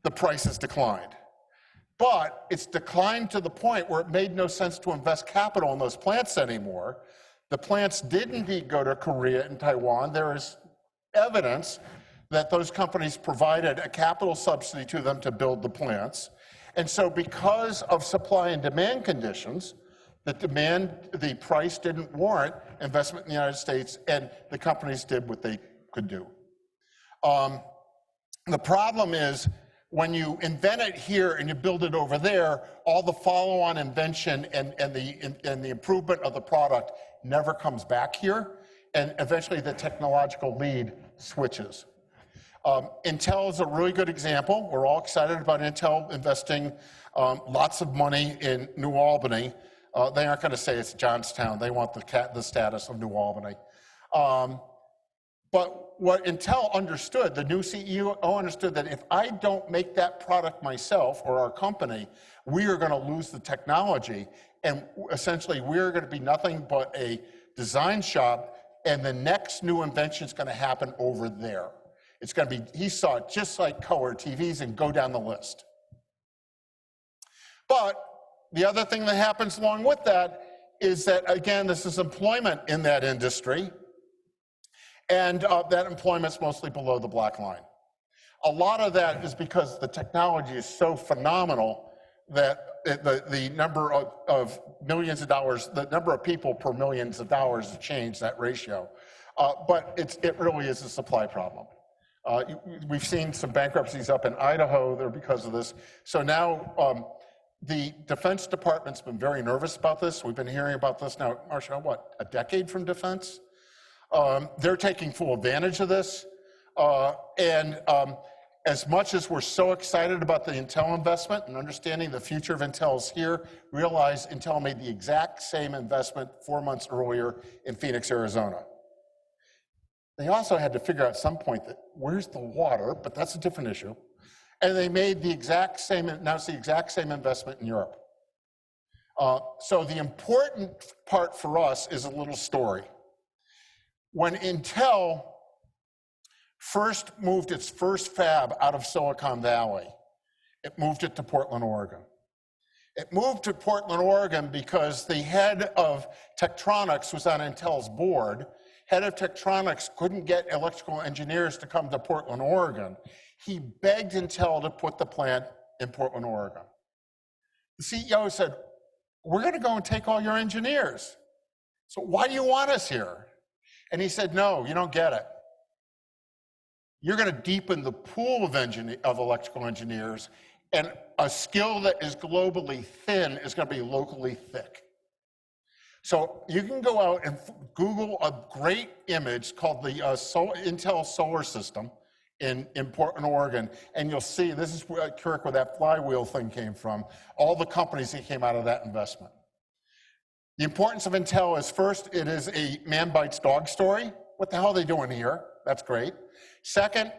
the price has declined. But it's declined to the point where it made no sense to invest capital in those plants anymore. The plants did indeed go to Korea and Taiwan. There is evidence that those companies provided a capital subsidy to them to build the plants. And so because of supply and demand conditions, the price didn't warrant investment in the United States, and the companies did what they could do. The problem is, when you invent it here and you build it over there, all the follow-on invention and the improvement of the product never comes back here, and eventually the technological lead switches. Intel is a really good example. We're all excited about Intel investing lots of money in New Albany. They aren't going to say it's Johnstown. They want the status of New Albany. But what Intel understood, the new CEO understood, that if I don't make that product myself or our company, we are going to lose the technology, and essentially we're going to be nothing but a design shop, and the next new invention is going to happen over there. It's going to be, he saw it just like color TVs, and go down the list. But the other thing that happens along with that is that, again, this is employment in that industry. And that employment's mostly below the black line. A lot of that is because the technology is so phenomenal that the number of millions of dollars, the number of people per millions of dollars has changed that ratio. But it really is a supply problem. We've seen some bankruptcies up in Idaho there because of this. So now the Defense Department's been very nervous about this. We've been hearing about this now, Marcia, what, a decade from defense? They're taking full advantage of this. As much as we're so excited about the Intel investment and understanding the future of Intel is here, realize Intel made the exact same investment 4 months earlier in Phoenix, Arizona. They also had to figure out at some point that where's the water, but that's a different issue. And they made the exact same, announced the exact same investment in Europe. So the important part for us is a little story. When Intel first moved its first fab out of Silicon Valley, it moved it to Portland, Oregon. It moved to Portland, Oregon because the head of Tektronix was on Intel's board. Head of Tektronix couldn't get electrical engineers to come to Portland, Oregon. He begged Intel to put the plant in Portland, Oregon. The CEO said, we're going to go and take all your engineers. So why do you want us here? And he said, no, you don't get it. You're going to deepen the pool of electrical engineers, and a skill that is globally thin is going to be locally thick. So you can go out and Google a great image called the Intel Solar System in Portland, Oregon, and you'll see, this is where that flywheel thing came from, all the companies that came out of that investment. The importance of Intel is, first, it is a man bites dog story. What the hell are they doing here? That's great. Second,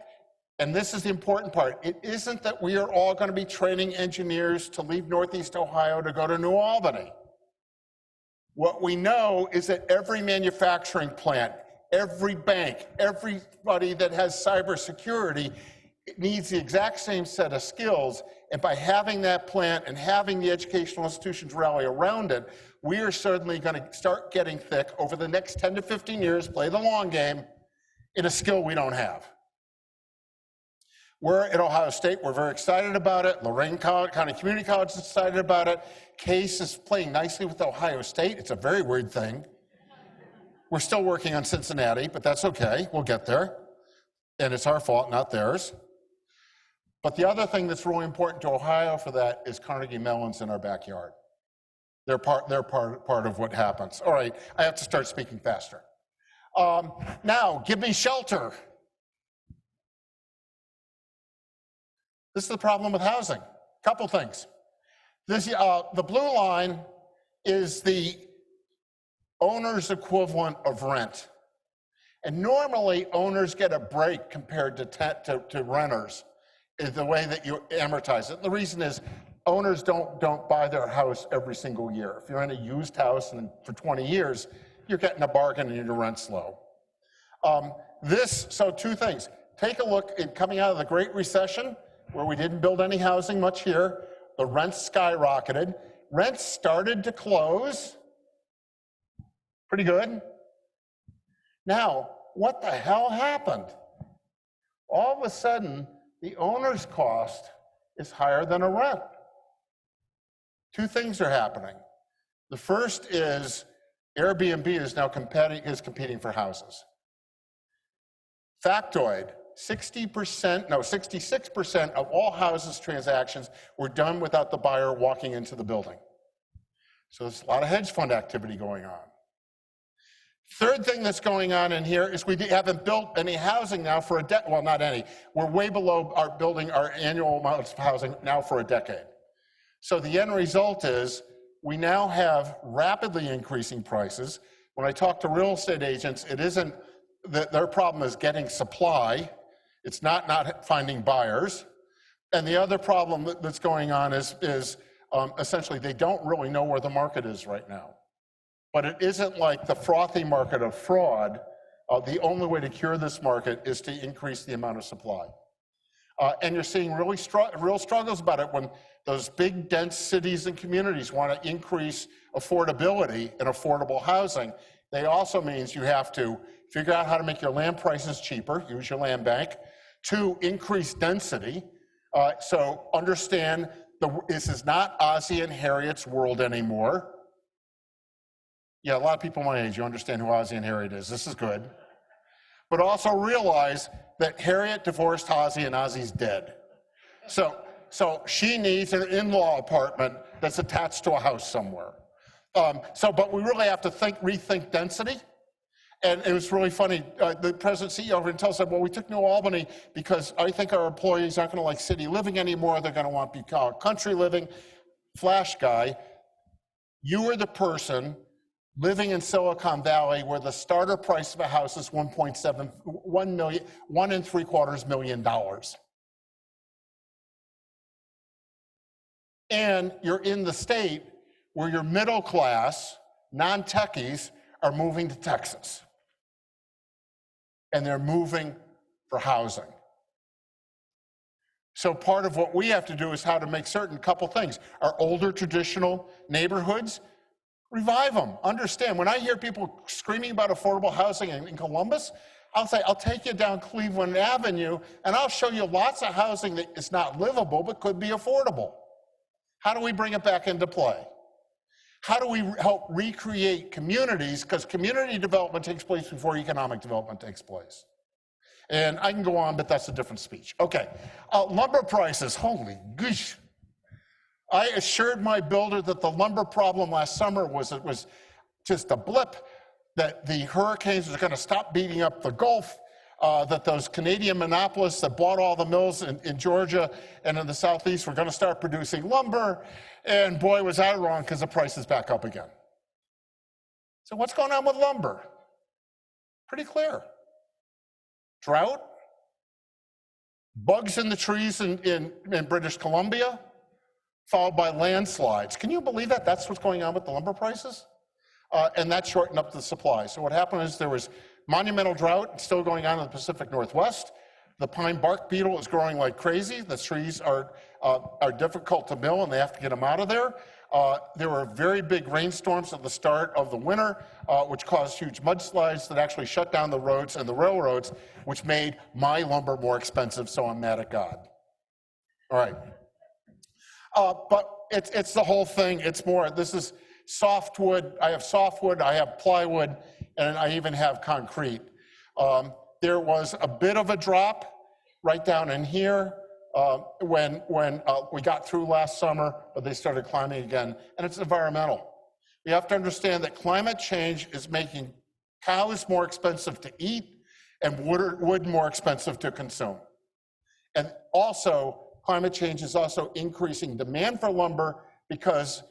and this is the important part, it isn't that we are all going to be training engineers to leave Northeast Ohio to go to New Albany. What we know is that every manufacturing plant, every bank, everybody that has cybersecurity it needs the exact same set of skills, and by having that plant and having the educational institutions rally around it, we are certainly going to start getting thick over the next 10 to 15 years, play the long game, in a skill we don't have. We're at Ohio State, we're very excited about it. Lorain County Community College is excited about it. Case is playing nicely with Ohio State. It's a very weird thing. We're still working on Cincinnati, but that's okay, we'll get there. And it's our fault, not theirs. But the other thing that's really important to Ohio for that is Carnegie Mellon's in our backyard. They're part of what happens. All right, I have to start speaking faster. Now, give me shelter. This is the problem with housing. Couple things. This, the blue line is the owner's equivalent of rent. And normally, owners get a break compared to renters, is the way that you amortize it. The reason is owners don't buy their house every single year. If you're in a used house and for 20 years, you're getting a bargain and your rent's low. So two things. Take a look at coming out of the Great Recession, where we didn't build any housing much here. The rents skyrocketed. Rents started to close. Pretty good. Now, what the hell happened? All of a sudden, the owner's cost is higher than a rent. Two things are happening. The first is Airbnb is now competing for houses. Factoid, 66% of all houses transactions were done without the buyer walking into the building. So there's a lot of hedge fund activity going on. Third thing that's going on in here is we haven't built any housing now for well, not any. We're way below building our annual amounts of housing now for a decade. So the end result is we now have rapidly increasing prices. When I talk to real estate agents, it isn't that their problem is getting supply. It's not finding buyers. And the other problem that's going on is essentially they don't really know where the market is right now. But it isn't like the frothy market of fraud. The only way to cure this market is to increase the amount of supply. And you're seeing real struggles about it when those big, dense cities and communities want to increase affordability and affordable housing. They also means you have to figure out how to make your land prices cheaper, use your land bank. 2, increase density. So understand this is not Ozzie and Harriet's world anymore. Yeah, a lot of people my age, you understand who Ozzie and Harriet is. This is good. But also realize that Harriet divorced Ozzie and Ozzie's dead. So she needs an in-law apartment that's attached to a house somewhere. But we really have to rethink density. And it was really funny, the president CEO of Intel said, well, we took New Albany because I think our employees aren't gonna like city living anymore, they're gonna want to be called country living. Flash guy, you are the person living in Silicon Valley where the starter price of a house is $1.75 million. And you're in the state where your middle class, non-techies, are moving to Texas. And they're moving for housing. So part of what we have to do is how to make certain couple things. Our older traditional neighborhoods, revive them. Understand, when I hear people screaming about affordable housing in Columbus, I'll say, I'll take you down Cleveland Avenue and I'll show you lots of housing that is not livable but could be affordable. How do we bring it back into play? How do we help recreate communities? Because community development takes place before economic development takes place. And I can go on, but that's a different speech. Okay, lumber prices, holy gosh. I assured my builder that the lumber problem last summer was just a blip, that the hurricanes were going to stop beating up the Gulf, that those Canadian monopolists that bought all the mills in Georgia and in the Southeast were going to start producing lumber, and boy, was I wrong because the price is back up again. So what's going on with lumber? Pretty clear. Drought, bugs in the trees in British Columbia, followed by landslides. Can you believe that? That's what's going on with the lumber prices? And that shortened up the supply. So what happened is there was monumental drought still going on in the Pacific Northwest, The pine bark beetle is growing like crazy. The trees are difficult to mill and they have to get them out of there. There were very big rainstorms at the start of the winter, which caused huge mudslides that actually shut down the roads and the railroads, which made my lumber more expensive, so I'm mad at God. All right. But it's the whole thing. It's more, this is softwood. I have softwood, I have plywood, and I even have concrete. There was a bit of a drop right down in here when we got through last summer, but they started climbing again, and it's environmental. We have to understand that climate change is making cows more expensive to eat and wood more expensive to consume. And also, climate change is also increasing demand for lumber because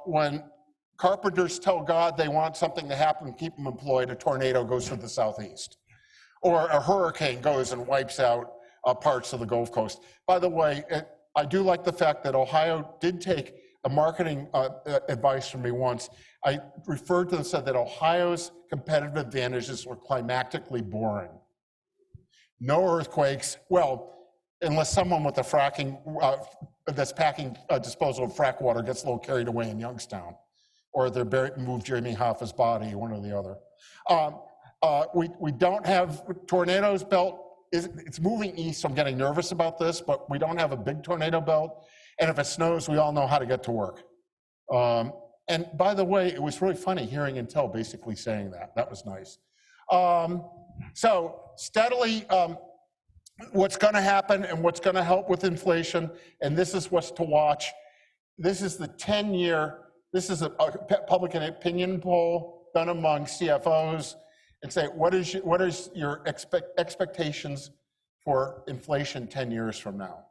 when carpenters tell God they want something to happen to keep them employed, a tornado goes through the southeast. Or a hurricane goes and wipes out parts of the Gulf Coast. By the way, I do like the fact that Ohio did take a marketing advice from me once. I referred to and said that Ohio's competitive advantages were climatically boring. No earthquakes, well, unless someone with the fracking, that's packing disposal of frack water gets a little carried away in Youngstown, or they move Jamie Hoffa's body, one or the other. We don't have tornadoes belt. It's moving east, so I'm getting nervous about this, but we don't have a big tornado belt. And if it snows, we all know how to get to work. And by the way, it was really funny hearing Intel basically saying that. That was nice. So steadily, what's going to happen and what's going to help with inflation, and this is what's to watch. This is the 10-year, this is a public opinion poll done among CFOs, and say, what is your expectations for inflation 10 years from now?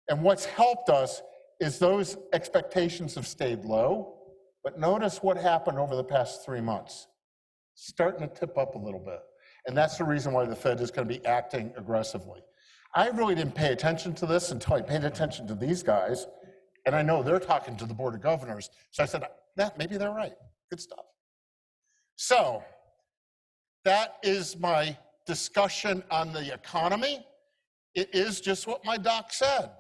And what's helped us is those expectations have stayed low, but notice what happened over the past 3 months. Starting to tip up a little bit. And that's the reason why the Fed is going to be acting aggressively. I really didn't pay attention to this until I paid attention to these guys, and I know they're talking to the Board of Governors. So I said, yeah, maybe they're right. Good stuff. So that is my discussion on the economy. It is just what my doc said.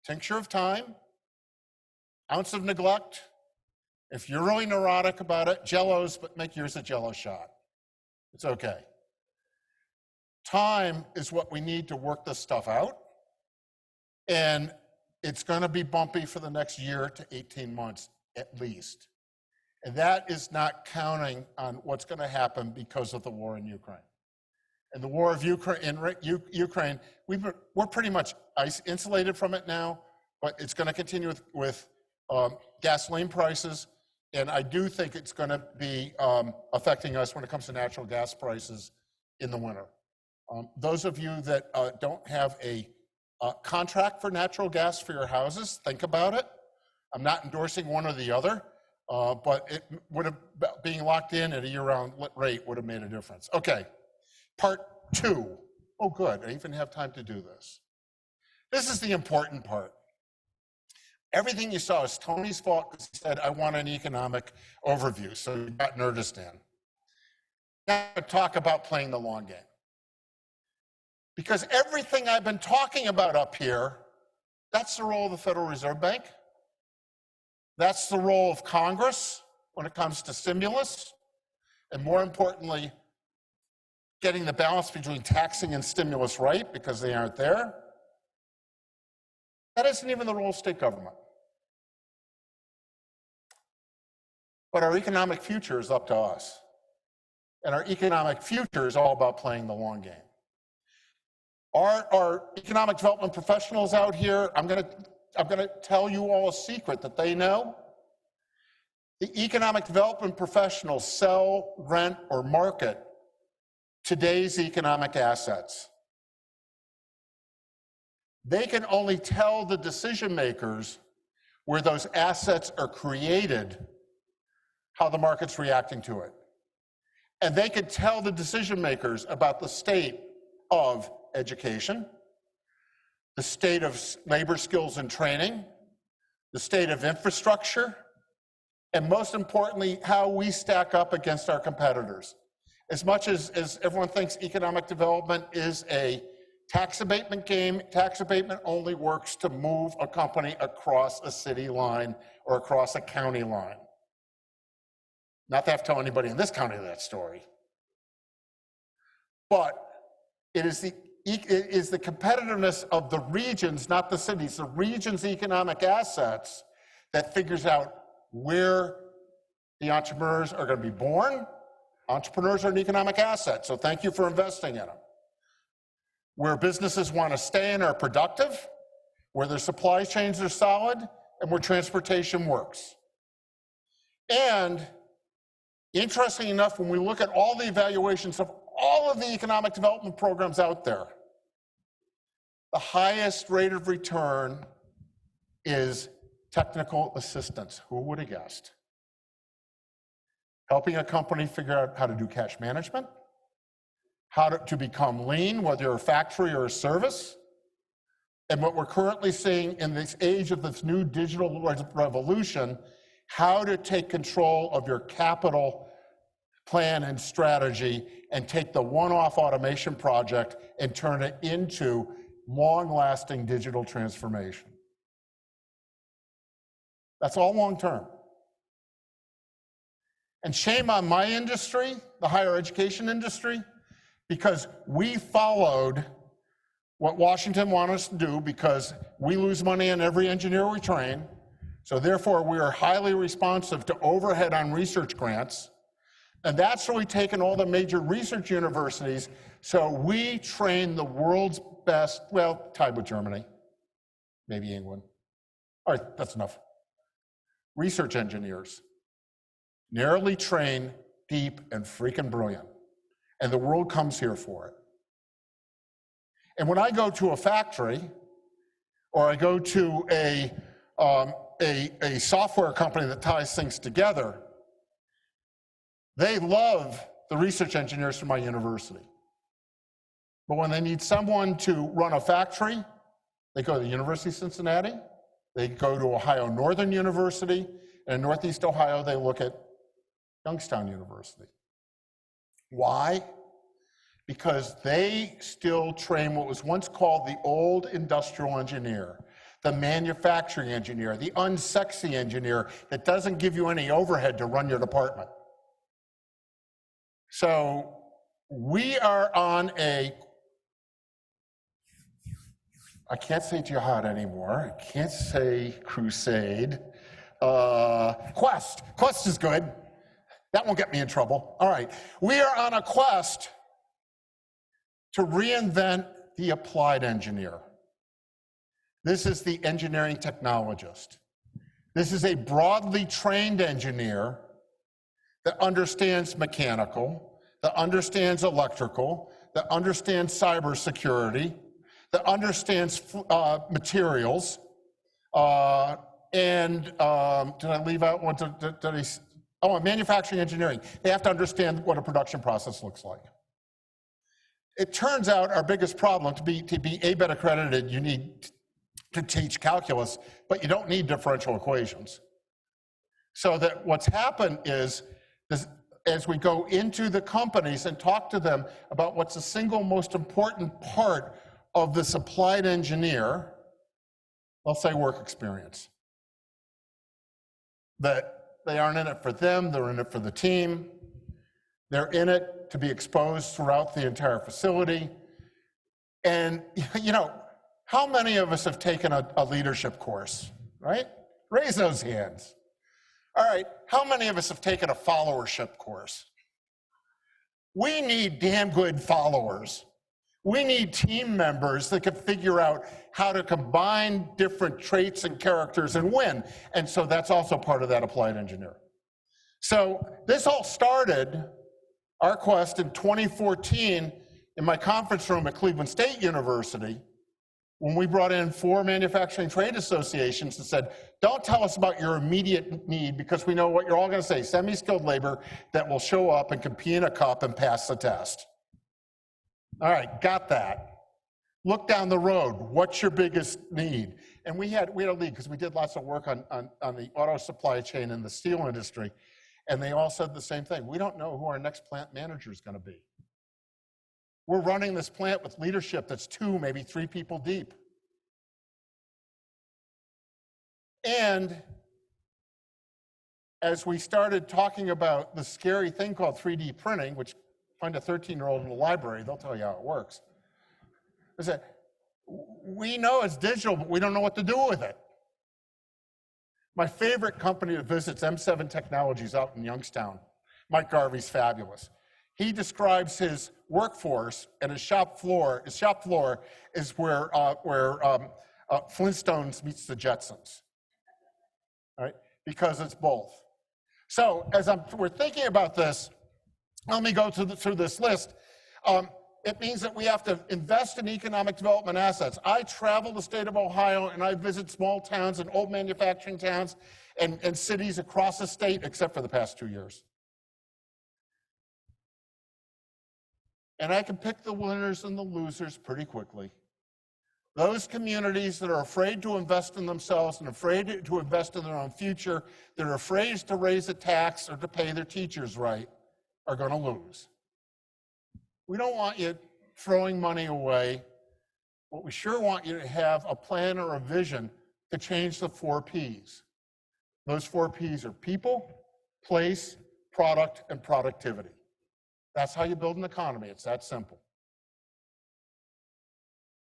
Tincture of time, ounce of neglect. If you're really neurotic about it, Jellos, but make yours a Jello shot. It's okay. Time is what we need to work this stuff out. And it's going to be bumpy for the next year to 18 months at least. And that is not counting on what's going to happen because of the war in Ukraine. And the war of Ukraine, we're pretty much insulated from it now, but it's going to continue with gasoline prices. And I do think it's going to be affecting us when it comes to natural gas prices in the winter. Those of you that don't have a contract for natural gas for your houses, think about it. I'm not endorsing one or the other, but it would have, being locked in at a year-round rate would have made a difference. Okay, part 2. Oh, good, I even have time to do this. This is the important part. Everything you saw is Tony's fault because he said, I want an economic overview, so you got Nerdistan. Now talk about playing the long game. Because everything I've been talking about up here, that's the role of the Federal Reserve Bank. That's the role of Congress when it comes to stimulus. And more importantly, getting the balance between taxing and stimulus right, because they aren't there. That isn't even the role of state government. But our economic future is up to us. And our economic future is all about playing the long game. Our economic development professionals out here, I'm gonna tell you all a secret that they know. The economic development professionals sell, rent, or market today's economic assets. They can only tell the decision makers where those assets are created, how the market's reacting to it. And they can tell the decision makers about the state of education, the state of labor skills and training, the state of infrastructure, and most importantly, how we stack up against our competitors. As much as everyone thinks economic development is a tax abatement game, tax abatement only works to move a company across a city line or across a county line. Not to have to tell anybody in this county that story. But it is the competitiveness of the regions, not the cities, the regions' economic assets that figures out where the entrepreneurs are going to be born. Entrepreneurs are an economic asset, so thank you for investing in them. Where businesses want to stay and are productive, where their supply chains are solid, and where transportation works. And interestingly enough, when we look at all the evaluations of all of the economic development programs out there, the highest rate of return is technical assistance. Who would have guessed? Helping a company figure out how to do cash management, how to become lean, whether you're a factory or a service. And what we're currently seeing in this age of this new digital revolution, how to take control of your capital plan and strategy and take the one-off automation project and turn it into long-lasting digital transformation. That's all long-term. And shame on my industry, the higher education industry, because we followed what Washington wanted us to do because we lose money on every engineer we train. So therefore, we are highly responsive to overhead on research grants. And that's really taken all the major research universities. So we train the world's best, well, tied with Germany, maybe England. All right, that's enough. Research engineers. Narrowly trained, deep, and freaking brilliant. And the world comes here for it. And when I go to a factory, or I go to a software company that ties things together, they love the research engineers from my university. But when they need someone to run a factory, they go to the University of Cincinnati, they go to Ohio Northern University, and in Northeast Ohio, they look at Youngstown University. Why? Because they still train what was once called the old industrial engineer, the manufacturing engineer, the unsexy engineer that doesn't give you any overhead to run your department. So we are on a, I can't say jihad anymore, I can't say crusade, quest. Quest is good. That won't get me in trouble. All right. We are on a quest to reinvent the applied engineer. This is the engineering technologist. This is a broadly trained engineer that understands mechanical, that understands electrical, that understands cybersecurity, that understands materials, and did I leave out one? Oh, manufacturing engineering. They have to understand what a production process looks like. It turns out our biggest problem, to be ABET accredited, you need to teach calculus, but you don't need differential equations. So that what's happened is, as we go into the companies and talk to them about what's the single most important part of this applied engineer, they'll say work experience. That they aren't in it for them, they're in it for the team. They're in it to be exposed throughout the entire facility. And, you know, how many of us have taken a leadership course, right? Raise those hands. All right, how many of us have taken a followership course? We need damn good followers. We need team members that can figure out how to combine different traits and characters and win. And so that's also part of that applied engineer. So this all started, our quest, in 2014 in my conference room at Cleveland State University, when we brought in 4 manufacturing trade associations and said, don't tell us about your immediate need because we know what you're all going to say, semi-skilled labor that will show up and compete in a cup and pass the test. All right, got that. Look down the road. What's your biggest need? And we had a lead because we did lots of work on the auto supply chain and the steel industry. And they all said the same thing. We don't know who our next plant manager is going to be. We're running this plant with leadership that's 2, maybe 3 people deep. And as we started talking about the scary thing called 3D printing, which find a 13-year-old in the library, they'll tell you how it works. I said, we know it's digital, but we don't know what to do with it. My favorite company that visits, M7 Technologies out in Youngstown. Mike Garvey's fabulous. He describes his workforce and his shop floor. His shop floor is where Flintstones meets the Jetsons, right? Because it's both. So as we're thinking about this, let me go through this list. It means that we have to invest in economic development assets. I travel the state of Ohio and I visit small towns and old manufacturing towns and cities across the state, except for the past 2 years. And I can pick the winners and the losers pretty quickly. Those communities that are afraid to invest in themselves and afraid to invest in their own future, that are afraid to raise a tax or to pay their teachers right, are going to lose. We don't want you throwing money away. What we sure want you to have a plan or a vision to change the 4 Ps. Those 4 Ps are people, place, product, and productivity. That's how you build an economy. It's that simple.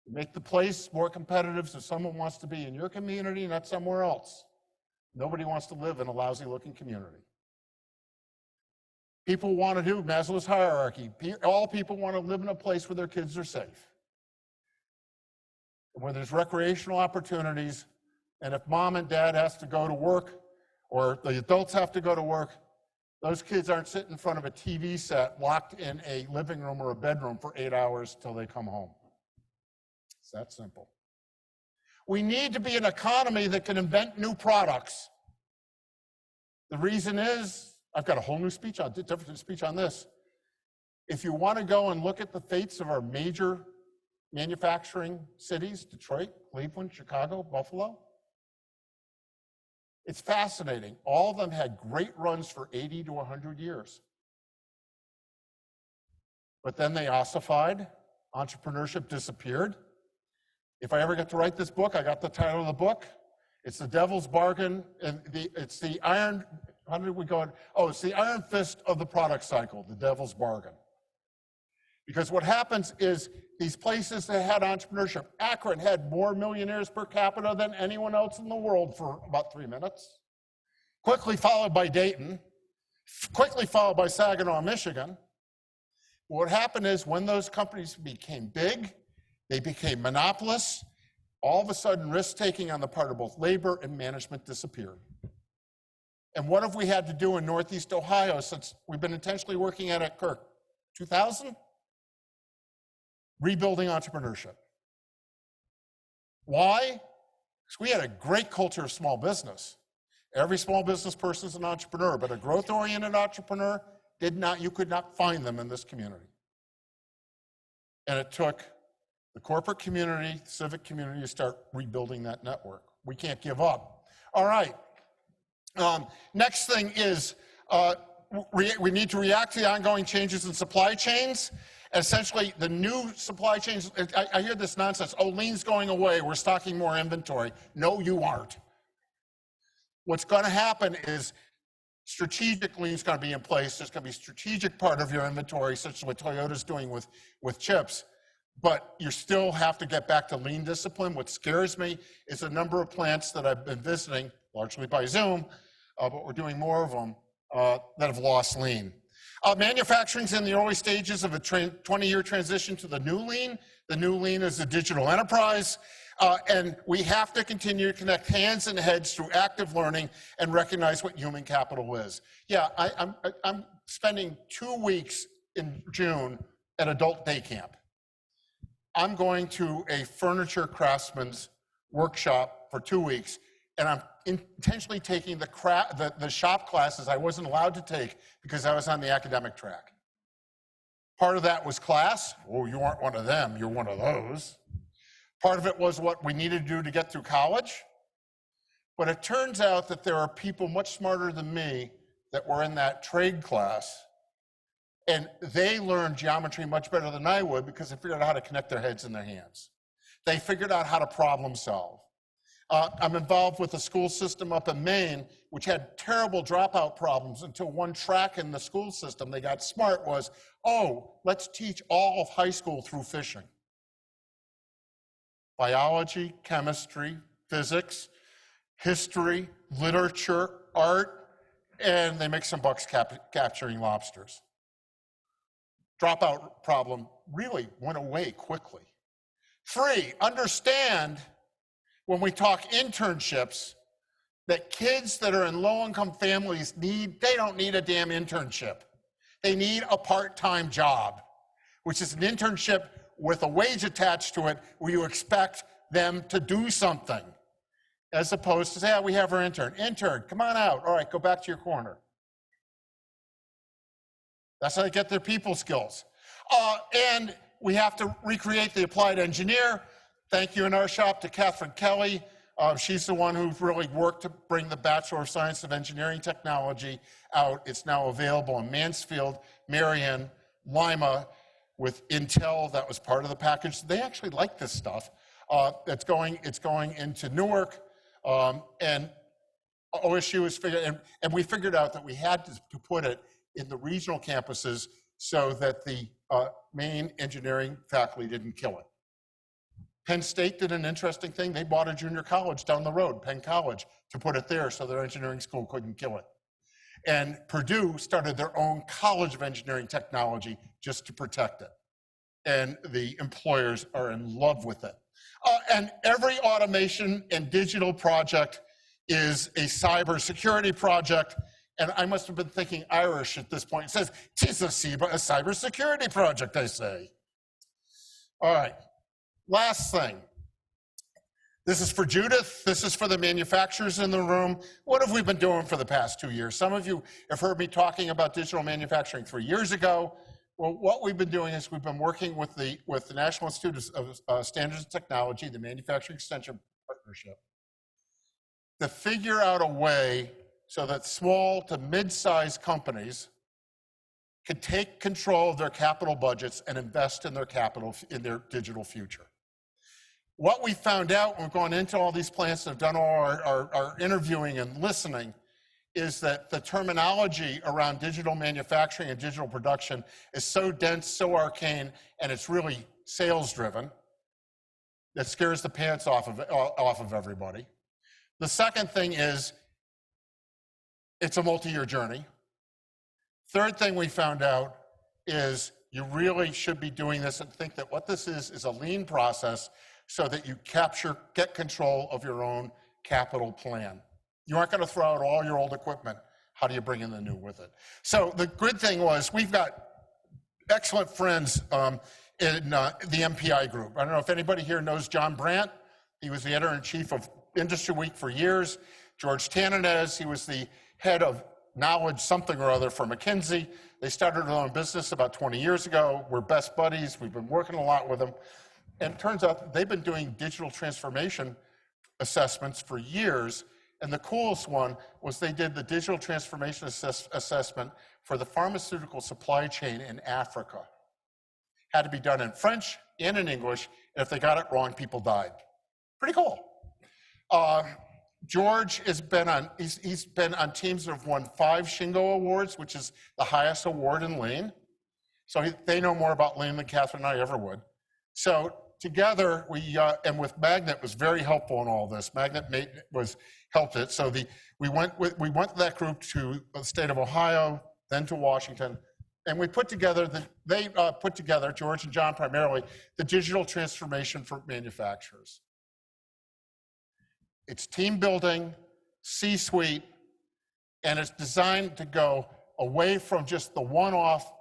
You make the place more competitive so someone wants to be in your community, not somewhere else. Nobody wants to live in a lousy-looking community. People want to do Maslow's hierarchy. All people want to live in a place where their kids are safe, where there's recreational opportunities, and if mom and dad has to go to work, or the adults have to go to work, those kids aren't sitting in front of a TV set locked in a living room or a bedroom for 8 hours till they come home. It's that simple. We need to be an economy that can invent new products. The reason is, I've got a whole new speech on, different speech on this. If you want to go and look at the fates of our major manufacturing cities, Detroit, Cleveland, Chicago, Buffalo, it's fascinating. All of them had great runs for 80 to 100 years. But then they ossified, entrepreneurship disappeared. If I ever get to write this book, I got the title of the book. It's The Devil's Bargain, and it's the iron, how did we go? Oh, it's the iron fist of the product cycle, the devil's bargain. Because what happens is these places that had entrepreneurship, Akron had more millionaires per capita than anyone else in the world for about 3 minutes. Quickly followed by Dayton, quickly followed by Saginaw, Michigan. What happened is when those companies became big, they became monopolists, all of a sudden risk-taking on the part of both labor and management disappeared. And what have we had to do in Northeast Ohio since we've been intentionally working at it, Kirk? 2000? Rebuilding entrepreneurship. Why? Because we had a great culture of small business. Every small business person is an entrepreneur, but a growth-oriented entrepreneur you could not find them in this community. And it took the corporate community, the civic community to start rebuilding that network. We can't give up. All right. Next thing is we need to react to the ongoing changes in supply chains. Essentially, the new supply chains, I hear this nonsense, oh, lean's going away, we're stocking more inventory. No, you aren't. What's going to happen is strategic lean's going to be in place. There's going to be a strategic part of your inventory, such as what Toyota's doing with chips. But you still have to get back to lean discipline. What scares me is the number of plants that I've been visiting, largely by Zoom, but we're doing more of them, that have lost lean. Manufacturing's in the early stages of a 20-year transition to the new lean. The new lean is a digital enterprise, and we have to continue to connect hands and heads through active learning and recognize what human capital is. Yeah, I'm spending 2 weeks in June at adult day camp. I'm going to a furniture craftsman's workshop for 2 weeks, and I'm intentionally taking the shop classes I wasn't allowed to take because I was on the academic track. Part of that was class. Oh, you aren't one of them, you're one of those. Part of it was what we needed to do to get through college. But it turns out that there are people much smarter than me that were in that trade class, and they learned geometry much better than I would because they figured out how to connect their heads and their hands. They figured out how to problem solve. I'm involved with a school system up in Maine, which had terrible dropout problems until one track in the school system, they got smart, was, oh, let's teach all of high school through fishing. Biology, chemistry, physics, history, literature, art, and they make some bucks capturing lobsters. Dropout problem really went away quickly. 3, understand when we talk internships that kids that are in low-income families they don't need a damn internship. They need a part-time job, which is an internship with a wage attached to it where you expect them to do something, as opposed to say, we have our intern. Intern, come on out. All right, go back to your corner. That's how they get their people skills. And we have to recreate the applied engineer. Thank you in our shop to Catherine Kelly. She's the one who's really worked to bring the Bachelor of Science of Engineering Technology out. It's now available in Mansfield, Marion, Lima, with Intel. That was part of the package. They actually like this stuff. It's going into Newark, and OSU is figured, and we figured out that we had to put it in the regional campuses so that the main engineering faculty didn't kill it. Penn State did an interesting thing. They bought a junior college down the road, Penn College, to put it there so their engineering school couldn't kill it. And Purdue started their own College of Engineering Technology just to protect it. And the employers are in love with it. And every automation and digital project is a cybersecurity project. And I must have been thinking Irish at this point. It says, "'Tis a cybersecurity project," I say. All right, last thing. This is for Judith. This is for the manufacturers in the room. What have we been doing for the past 2 years? Some of you have heard me talking about digital manufacturing 3 years ago. Well, what we've been doing is we've been working with the National Institute of Standards and Technology, the Manufacturing Extension Partnership, to figure out a way so that small to mid-sized companies could take control of their capital budgets and invest in their capital in their digital future. What we found out when we've gone into all these plants and have done all our interviewing and listening is that the terminology around digital manufacturing and digital production is so dense, so arcane, and it's really sales-driven. That scares the pants off of everybody. The second thing is it's a multi-year journey. Third thing we found out is you really should be doing this and think that what this is a lean process so that you get control of your own capital plan. You aren't going to throw out all your old equipment. How do you bring in the new with it? So the good thing was we've got excellent friends in the MPI group. I don't know if anybody here knows John Brandt. He was the editor-in-chief of Industry Week for years. George Tananez, he was the head of knowledge something or other for McKinsey. They started their own business about 20 years ago. We're best buddies. We've been working a lot with them. And it turns out they've been doing digital transformation assessments for years. And the coolest one was they did the digital transformation assessment for the pharmaceutical supply chain in Africa. Had to be done in French and in English. And if they got it wrong, people died. Pretty cool. George has been on, he's been on teams that have won 5 Shingo Awards, which is the highest award in lean. So they know more about lean than Catherine and I ever would. So together, and with Magnet was very helpful in all this. Magnet helped it. So we went with that group to the state of Ohio, then to Washington, and we put together, they put together, George and John primarily, the digital transformation for manufacturers. It's team building, C-suite, and it's designed to go away from just the one-off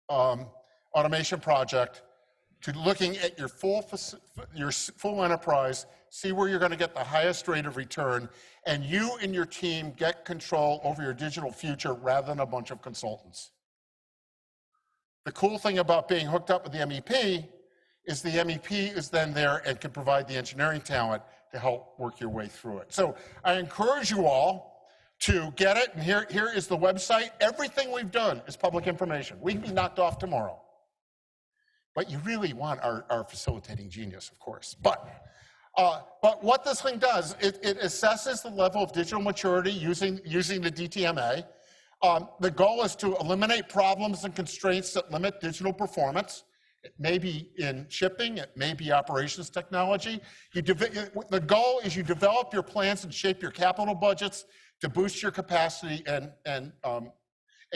automation project to looking at your full enterprise, see where you're going to get the highest rate of return, and you and your team get control over your digital future rather than a bunch of consultants. The cool thing about being hooked up with the MEP is the MEP is then there and can provide the engineering talent to help work your way through it. So I encourage you all to get it. And here is the website. Everything we've done is public information. We can be knocked off tomorrow. But you really want our facilitating genius, of course. But what this thing does, it assesses the level of digital maturity using the DTMA. The goal is to eliminate problems and constraints that limit digital performance. It may be in shipping, it may be operations technology. The goal is you develop your plans and shape your capital budgets to boost your capacity and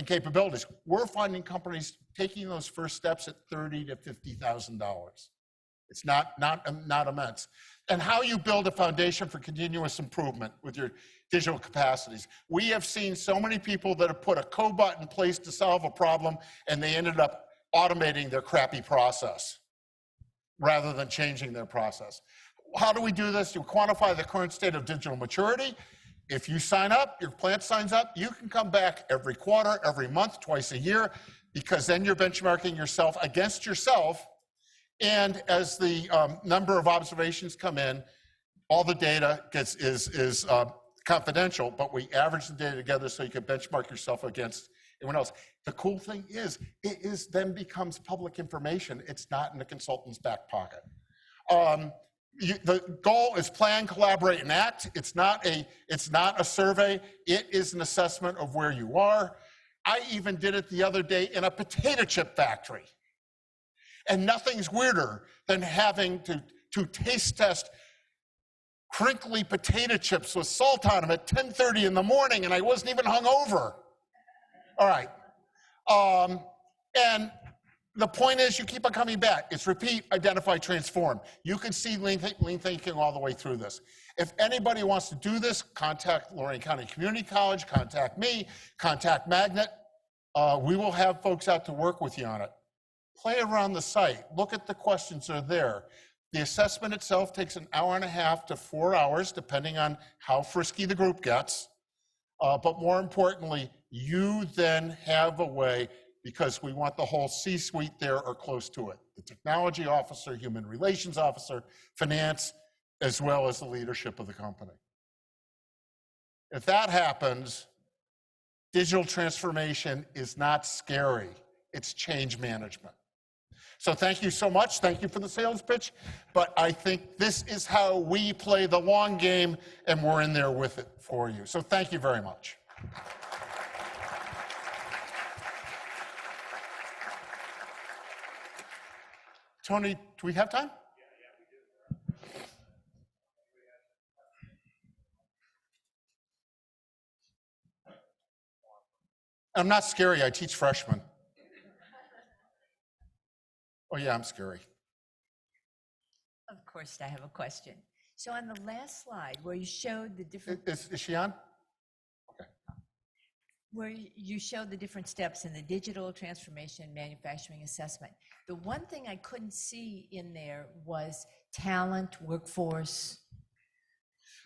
capabilities. We're finding companies taking those first steps at $30,000 to $50,000. It's not immense. And how you build a foundation for continuous improvement with your digital capacities. We have seen so many people that have put a cobot in place to solve a problem, and they ended up automating their crappy process rather than changing their process. How do we do this? You quantify the current state of digital maturity. If you sign up, your plant signs up, you can come back every quarter, every month, twice a year, because then you're benchmarking yourself against yourself. And as the number of observations come in, all the data is confidential, but we average the data together so you can benchmark yourself against everyone else. The cool thing is, it then becomes public information. It's not in the consultant's back pocket. The goal is plan, collaborate, and act. It's not a survey. It is an assessment of where you are. I even did it the other day in a potato chip factory. And nothing's weirder than having to taste test crinkly potato chips with salt on them at 10:30 in the morning, and I wasn't even hungover. All right. And the point is, you keep on coming back. It's repeat, identify, transform. You can see lean thinking all the way through this. If anybody wants to do this, contact Lorraine County Community College, contact me, contact Magnet. We will have folks out to work with you on it. Play around the site. Look at the questions that are there. The assessment itself takes an hour and a half to 4 hours, depending on how frisky the group gets. But more importantly, you then have a way, because we want the whole C-suite there or close to it. The technology officer, human relations officer, finance, as well as the leadership of the company. If that happens, digital transformation is not scary. It's change management. So thank you so much. Thank you for the sales pitch. But I think this is how we play the long game, and we're in there with it for you. So thank you very much. Tony, do we have time? Yeah, we do. I'm not scary. I teach freshmen. Oh, yeah, I'm scary. Of course, I have a question. So on the last slide where you showed the different... Is she on? Okay. Where you showed the different steps in the digital transformation manufacturing assessment, the one thing I couldn't see in there was talent, workforce.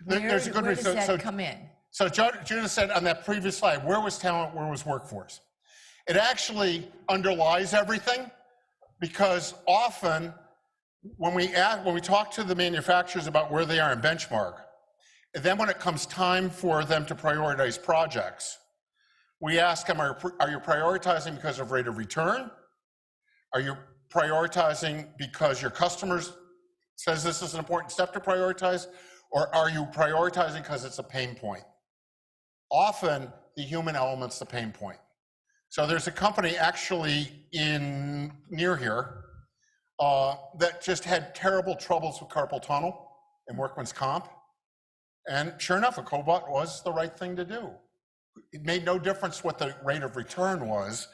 There's a good where reason. does that come in? So Judith said on that previous slide, where was talent, where was workforce? It actually underlies everything, because often when we talk to the manufacturers about where they are in benchmark, and then when it comes time for them to prioritize projects, we ask them, are you prioritizing because of rate of return? Are you prioritizing because your customers says this is an important step to prioritize? Or are you prioritizing because it's a pain point? Often the human element's the pain point. So there's a company actually near here that just had terrible troubles with carpal tunnel and workman's comp. And sure enough, a cobot was the right thing to do. It made no difference what the rate of return was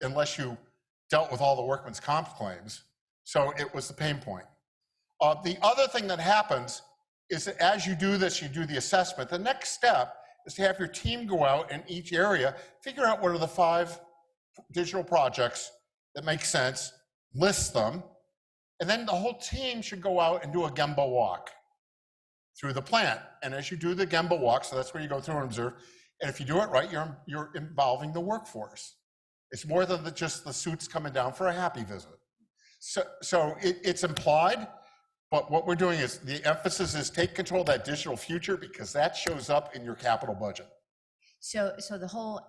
unless you dealt with all the workman's comp claims. So it was the pain point. The other thing that happens is that as you do this, you do the assessment. The next step is to have your team go out in each area, figure out what are the 5 digital projects that make sense, list them, and then the whole team should go out and do a Gemba walk through the plant. And as you do the Gemba walk, so that's where you go through and observe, and if you do it right, you're involving the workforce. It's more than just the suits coming down for a happy visit. So it's implied, but what we're doing is the emphasis is take control of that digital future, because that shows up in your capital budget. So the whole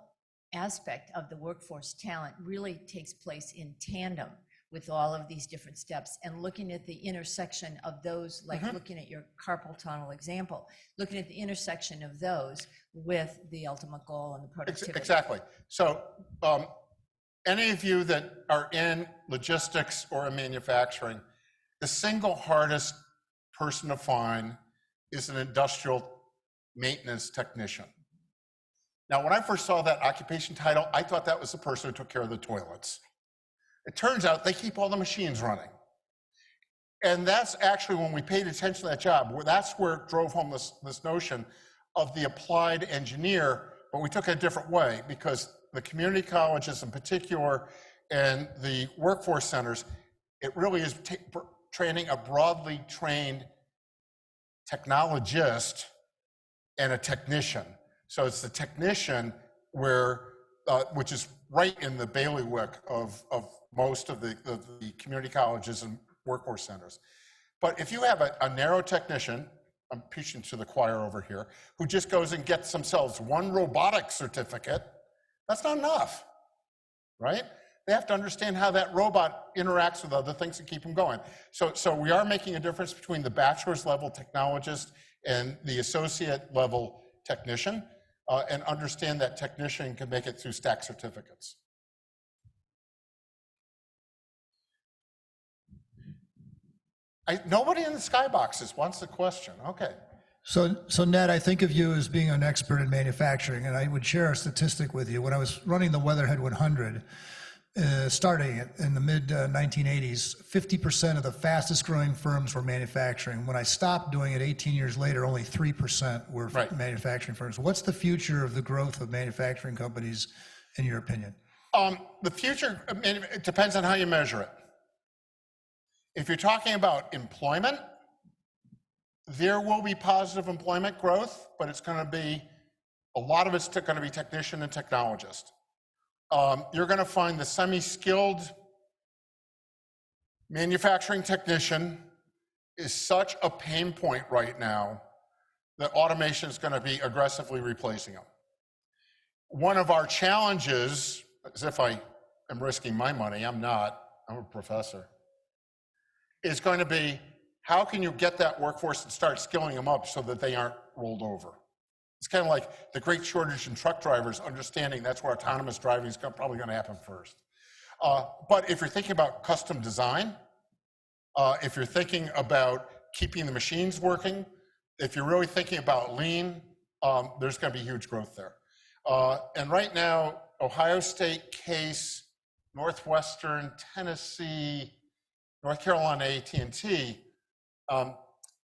aspect of the workforce talent really takes place in tandem with all of these different steps, and looking at the intersection of those, like looking at your carpal tunnel example, looking at the intersection of those with the ultimate goal and the productivity. Exactly. So any of you that are in logistics or in manufacturing, the single hardest person to find is an industrial maintenance technician. Now, when I first saw that occupation title, I thought that was the person who took care of the toilets. It turns out they keep all the machines running. And that's actually, when we paid attention to that job, that's where it drove home this notion of the applied engineer, but we took it a different way, because the community colleges in particular and the workforce centers, it really is training a broadly trained technologist and a technician. So it's the technician which is right in the bailiwick of most of the community colleges and workforce centers. But if you have a narrow technician, I'm preaching to the choir over here, who just goes and gets themselves one robotic certificate, that's not enough, right? They have to understand how that robot interacts with other things and keep them going. So we are making a difference between the bachelor's level technologist and the associate level technician, and understand that technician can make it through stack certificates. Nobody in the skyboxes wants the question. Okay. So Ned, I think of you as being an expert in manufacturing, and I would share a statistic with you. When I was running the Weatherhead 100, starting in the mid 1980s, 50% of the fastest growing firms were manufacturing. When I stopped doing it 18 years later, only 3% were manufacturing firms. What's the future of the growth of manufacturing companies, in your opinion? The future, it depends on how you measure it. If you're talking about employment, there will be positive employment growth, but it's going to be, a lot of it's going to be technician and technologist. You're going to find the semi-skilled manufacturing technician is such a pain point right now that automation is going to be aggressively replacing them. One of our challenges, as if I am risking my money, I'm not, I'm a professor, is going to be, how can you get that workforce and start skilling them up so that they aren't rolled over? It's kind of like the great shortage in truck drivers, understanding that's where autonomous driving is probably going to happen first. But if you're thinking about custom design, if you're thinking about keeping the machines working, if you're really thinking about lean, there's going to be huge growth there. And right now, Ohio State, Case, Northwestern, Tennessee, North Carolina, AT&T,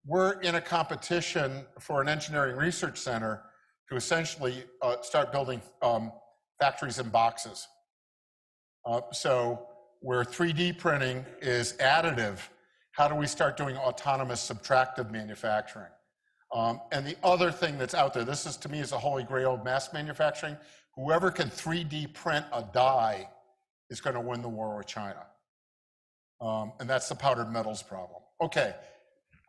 we're in a competition for an engineering research center to essentially start building factories in boxes. So where 3D printing is additive, how do we start doing autonomous subtractive manufacturing? And the other thing that's out there, this is to me is the holy grail of mass manufacturing. Whoever can 3D print a die is going to win the war with China. And that's the powdered metals problem. Okay.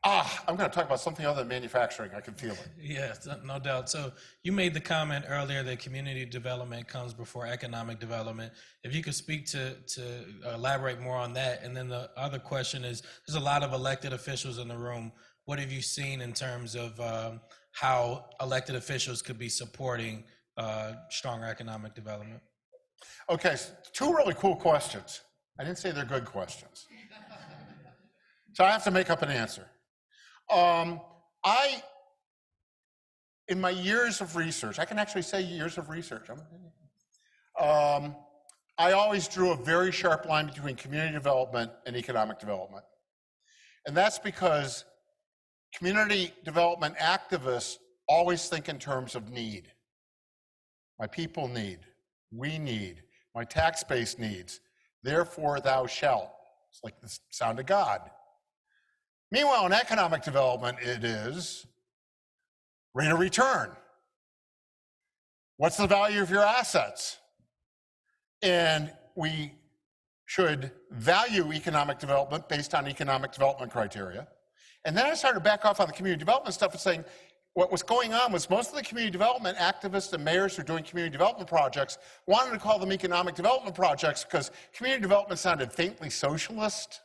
I'm going to talk about something other than manufacturing. I can feel it. Yes, no doubt. So you made the comment earlier that community development comes before economic development. If you could speak to elaborate more on that. And then the other question is, there's a lot of elected officials in the room. What have you seen in terms of how elected officials could be supporting stronger economic development? Okay, so two really cool questions. I didn't say they're good questions. So I have to make up an answer. In my years of research, I can actually say years of research. I always drew a very sharp line between community development and economic development. And that's because community development activists always think in terms of need. My people need, we need, my tax base needs, therefore thou shalt. It's like the sound of God. Meanwhile, in economic development, it is rate of return. What's the value of your assets? And we should value economic development based on economic development criteria. And then I started to back off on the community development stuff and saying, what was going on was most of the community development activists and mayors who are doing community development projects wanted to call them economic development projects because community development sounded faintly socialist,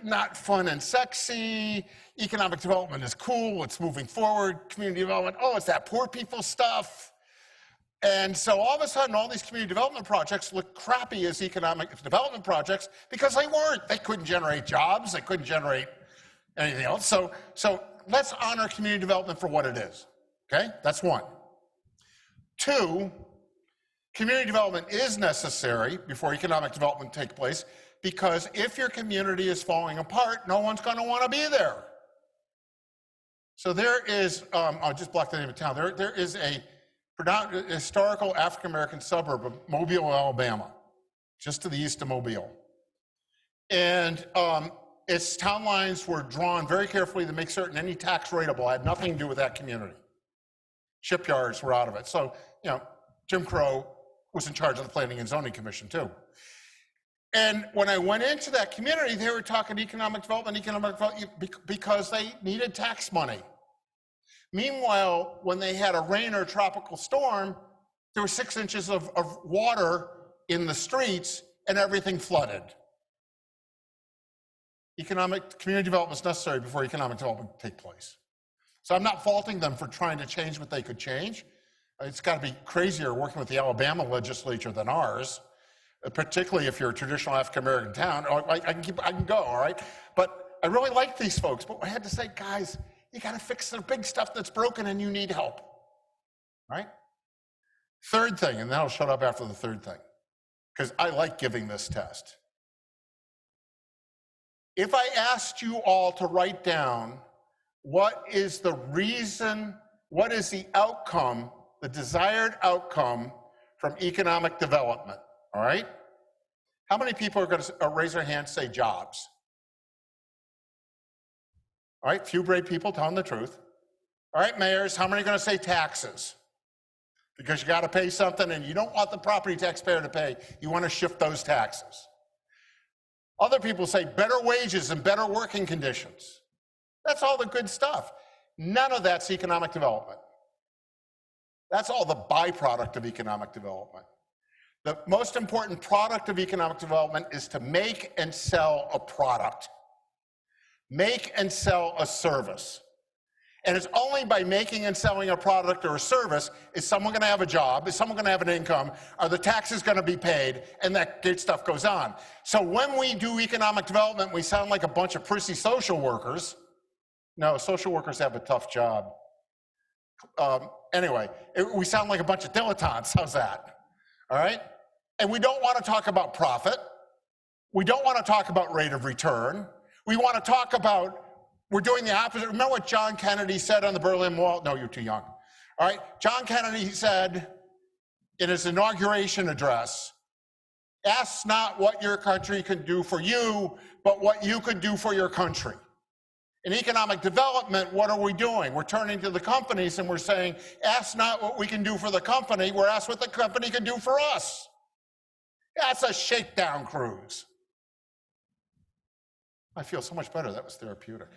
not fun and sexy. Economic development is cool, it's moving forward. Community development, oh, it's that poor people stuff. And so all of a sudden, all these community development projects look crappy as economic development projects because they weren't. They couldn't generate jobs, they couldn't generate anything else. So let's honor community development for what it is, okay? That's one. Two, community development is necessary before economic development takes place because if your community is falling apart, no one's gonna wanna be there. So there is, I'll just block the name of town, there is a historical African-American suburb of Mobile, Alabama, just to the east of Mobile. And its town lines were drawn very carefully to make certain any tax rateable had nothing to do with that community. Shipyards were out of it. So, you know, Jim Crow was in charge of the Planning and Zoning Commission too. And when I went into that community, they were talking economic development because they needed tax money. Meanwhile, when they had a rain or a tropical storm, there were 6 inches of water in the streets and everything flooded. Community development is necessary before economic development take place. So I'm not faulting them for trying to change what they could change. It's got to be crazier working with the Alabama legislature than ours, particularly if you're a traditional African-American town. I can go, all right? But I really like these folks, but I had to say, guys, you got to fix the big stuff that's broken and you need help, right? Third thing, and then I'll shut up after the third thing, because I like giving this test. If I asked you all to write down what is the reason, what is the outcome, the desired outcome from economic development, all right? How many people are going to raise their hands, say jobs? All right, few brave people telling the truth. All right, mayors, how many are going to say taxes? Because you got to pay something and you don't want the property taxpayer to pay. You want to shift those taxes. Other people say better wages and better working conditions. That's all the good stuff. None of that's economic development. That's all the byproduct of economic development. The most important product of economic development is to make and sell a product. Make and sell a service. And it's only by making and selling a product or a service is someone going to have a job, is someone going to have an income, are the taxes going to be paid, and that good stuff goes on. So when we do economic development, we sound like a bunch of prissy social workers. No, social workers have a tough job. Anyway, we sound like a bunch of dilettantes. How's that? All right? And we don't want to talk about profit. We don't want to talk about rate of return. We want to talk about, we're doing the opposite. Remember what John Kennedy said on the Berlin Wall? No, you're too young. All right, John Kennedy said in his inauguration address, ask not what your country can do for you, but what you can do for your country. In economic development, what are we doing? We're turning to the companies and we're saying, ask not what we can do for the company, we're asked what the company can do for us. That's a shakedown cruise. I feel so much better. That was therapeutic.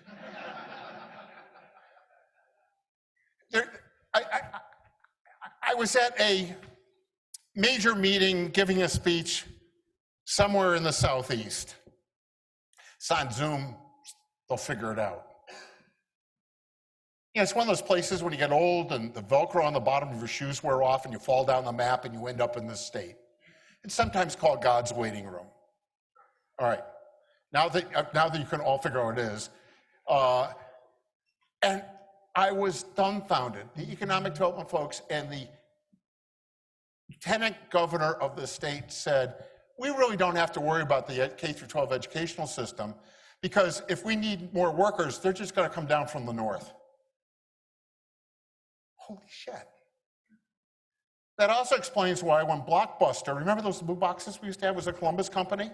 I was at a major meeting giving a speech somewhere in the Southeast. It's on Zoom. They'll figure it out. You know, it's one of those places when you get old and the Velcro on the bottom of your shoes wear off and you fall down the map and you end up in this state. It's sometimes called God's waiting room. All right. Now that you can all figure out what it is. And I was dumbfounded. The economic development folks and the lieutenant governor of the state said, we really don't have to worry about the K-12 educational system because if we need more workers, they're just going to come down from the north. Holy shit. That also explains why when Blockbuster, remember those blue boxes we used to have, was a Columbus company?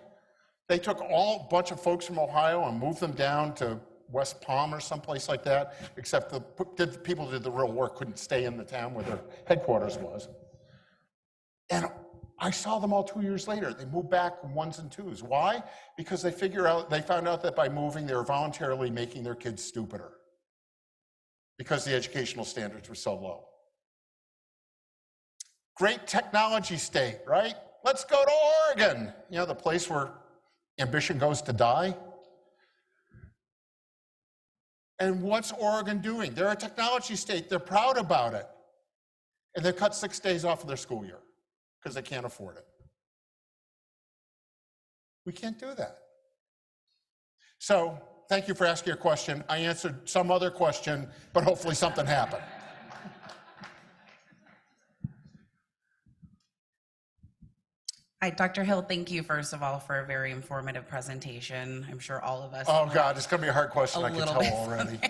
They took a bunch of folks from Ohio and moved them down to West Palm or someplace like that, except the people who did the real work couldn't stay in the town where their headquarters was. And I saw them all 2 years later. They moved back in ones and twos. Why? Because they found out that by moving, they were voluntarily making their kids stupider. because the educational standards were so low. Great technology state, right? Let's go to Oregon, you know, the place where ambition goes to die. And what's Oregon doing? They're a technology state. They're proud about it. And they cut 6 days off of their school year because they can't afford it. We can't do that. So thank you for asking your question. I answered some other question, but hopefully something happened. Hi, Dr. Hill, thank you, first of all, for a very informative presentation. I'm sure all of us. Oh, God, it's going to be a hard question, A I can little tell bit. already.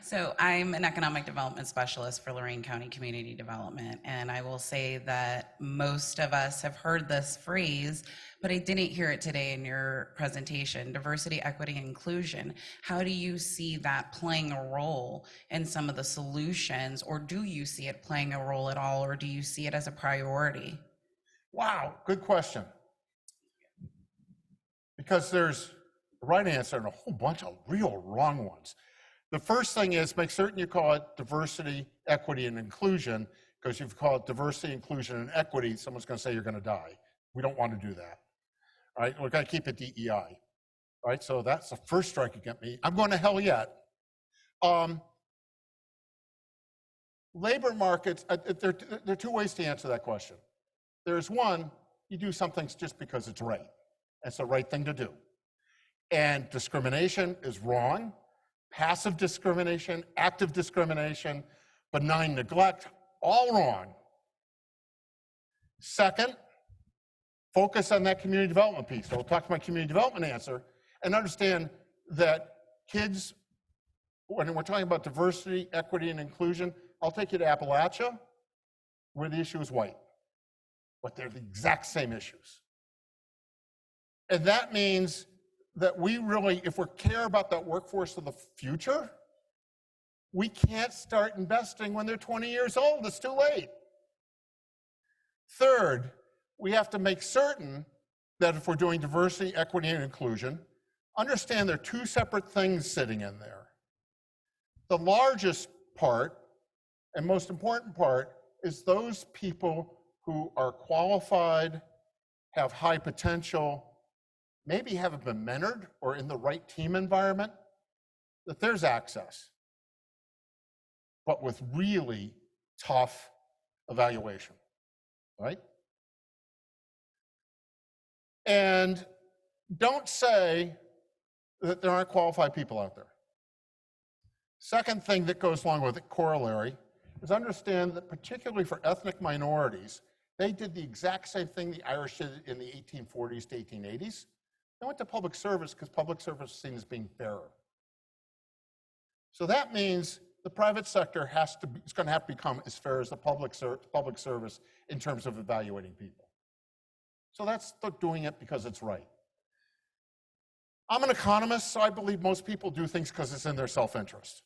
So I'm an economic development specialist for Lorain County Community Development, and I will say that most of us have heard this phrase, but I didn't hear it today in your presentation: diversity, equity, and inclusion. How do you see that playing a role in some of the solutions, or do you see it playing a role at all, or do you see it as a priority? Wow, good question. Because there's a right answer and a whole bunch of real wrong ones. The first thing is make certain you call it diversity, equity, and inclusion, because if you call it diversity, inclusion, and equity, someone's going to say you're going to die. We don't want to do that. All right, we're going to keep it DEI. All right, so that's the first strike against me. I'm going to hell yet. Labor markets, there are two ways to answer that question. There's one, you do some things just because it's right. That's the right thing to do. And discrimination is wrong. Passive discrimination, active discrimination, benign neglect, all wrong. Second, focus on that community development piece. So we'll talk to my community development answer and understand that kids, when we're talking about diversity, equity, and inclusion, I'll take you to Appalachia, where the issue is white, but they're the exact same issues. And that means that we really, if we care about that workforce of the future, we can't start investing when they're 20 years old. It's too late. Third, we have to make certain that if we're doing diversity, equity, and inclusion, understand there are two separate things sitting in there. The largest part and most important part is those people who are qualified, have high potential, maybe haven't been mentored or in the right team environment, that there's access, but with really tough evaluation, right? And don't say that there aren't qualified people out there. Second thing that goes along with it, corollary, is understand that particularly for ethnic minorities, they did the exact same thing the Irish did in the 1840s to 1880s. They went to public service because public service is seen as being fairer. So that means the private sector is going to have to become as fair as the public service in terms of evaluating people. So that's doing it because it's right. I'm an economist, so I believe most people do things because it's in their self-interest.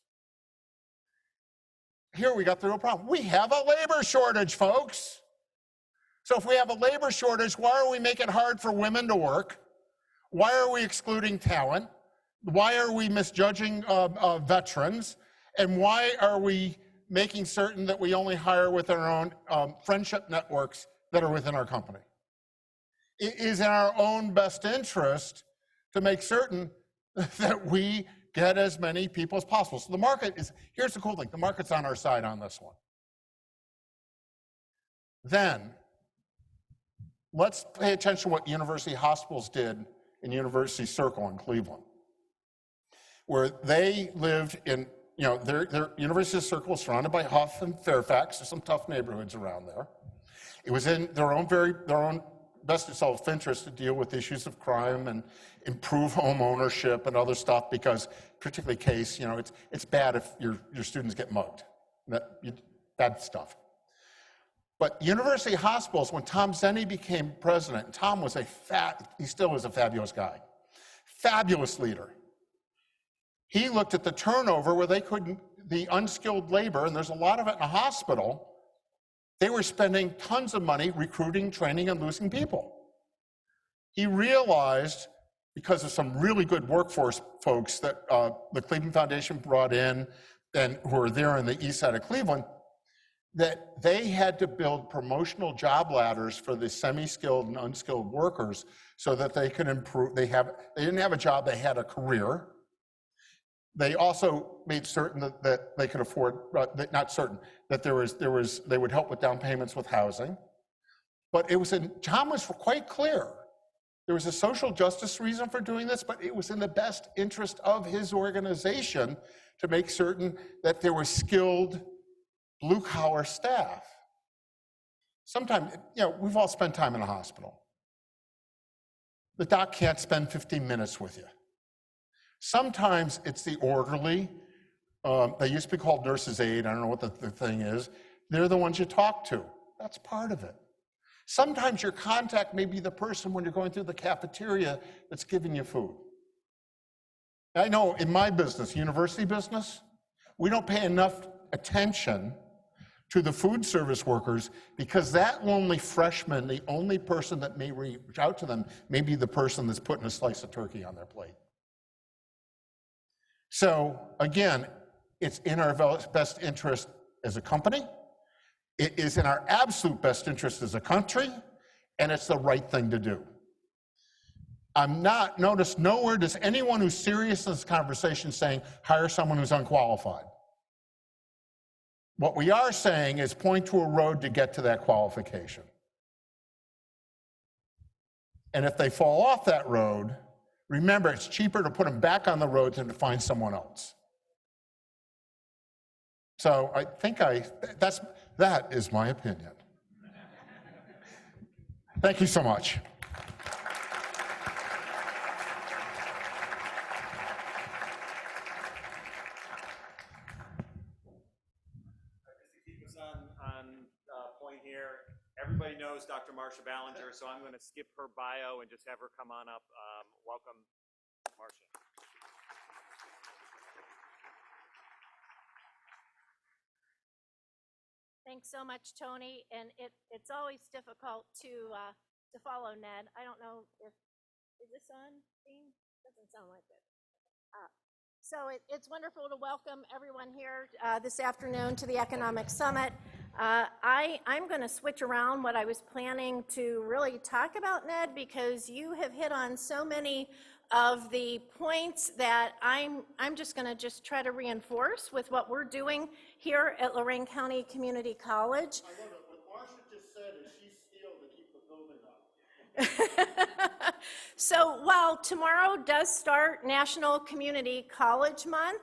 Here we got the real problem. We have a labor shortage, folks. So if we have a labor shortage, why are we making it hard for women to work? Why are we excluding talent? Why are we misjudging veterans? And why are we making certain that we only hire within our own friendship networks that are within our company? It is in our own best interest to make certain that we get as many people as possible. So the market is, here's the cool thing, the market's on our side on this one. Then, let's pay attention to what university hospitals did in University Circle in Cleveland, where they lived in, their University Circle was surrounded by Huff and Fairfax. There's some tough neighborhoods around there. It was in their own best self-interest to deal with issues of crime and improve home ownership and other stuff, because particularly case, it's bad if your students get mugged, bad stuff. But university hospitals, when Tom Zenny became president, Tom was he still was a fabulous guy, fabulous leader. He looked at the turnover where the unskilled labor, and there's a lot of it in a hospital, they were spending tons of money recruiting, training, and losing people. He realized, because of some really good workforce folks that the Cleveland Foundation brought in, and who are there on the east side of Cleveland, that they had to build promotional job ladders for the semi-skilled and unskilled workers so that they could improve. They didn't have a job, they had a career. They also made certain that they could afford, not certain, that they would help with down payments with housing. But Tom was quite clear. There was a social justice reason for doing this, but it was in the best interest of his organization to make certain that there was skilled blue-collar staff. Sometimes, we've all spent time in a hospital. The doc can't spend 15 minutes with you. Sometimes it's the orderly. They used to be called nurse's aide. I don't know what the thing is. They're the ones you talk to. That's part of it. Sometimes your contact may be the person when you're going through the cafeteria that's giving you food. I know in my business, university business, we don't pay enough attention to the food service workers because that lonely freshman, the only person that may reach out to them may be the person that's putting a slice of turkey on their plate. So again, it's in our best interest as a company. It is in our absolute best interest as a country, and it's the right thing to do. Notice nowhere does anyone who's serious in this conversation saying, hire someone who's unqualified. What we are saying is point to a road to get to that qualification. And if they fall off that road, remember, it's cheaper to put them back on the road than to find someone else. So I think that is my opinion. Thank you so much. Keep us on point here. Everybody knows Dr. Marcia Ballinger, so I'm going to skip her bio and just have her come on up. Welcome, Marcia. Thanks so much, Tony. And it's always difficult to follow Ned. I don't know if, is this on, Dean? Doesn't sound like it. So it's wonderful to welcome everyone here this afternoon to the Economic Summit. I'm going to switch around what I was planning to really talk about, Ned, because you have hit on so many of the points that I'm just going to try to reinforce with what we're doing here at Lorain County Community College. I love it. What Marcia just said is she's steel to keep the building up. So while tomorrow does start National Community College Month,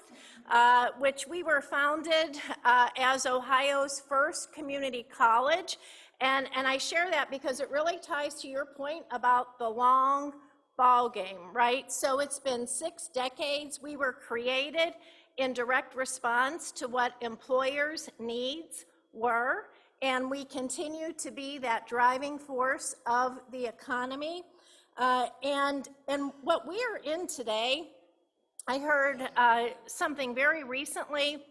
which we were founded as Ohio's first community college, and I share that because it really ties to your point about the long ball game, right? So it's been 6 decades. We were created in direct response to what employers' needs were, and we continue to be that driving force of the economy. And what we are in today, I heard something very recently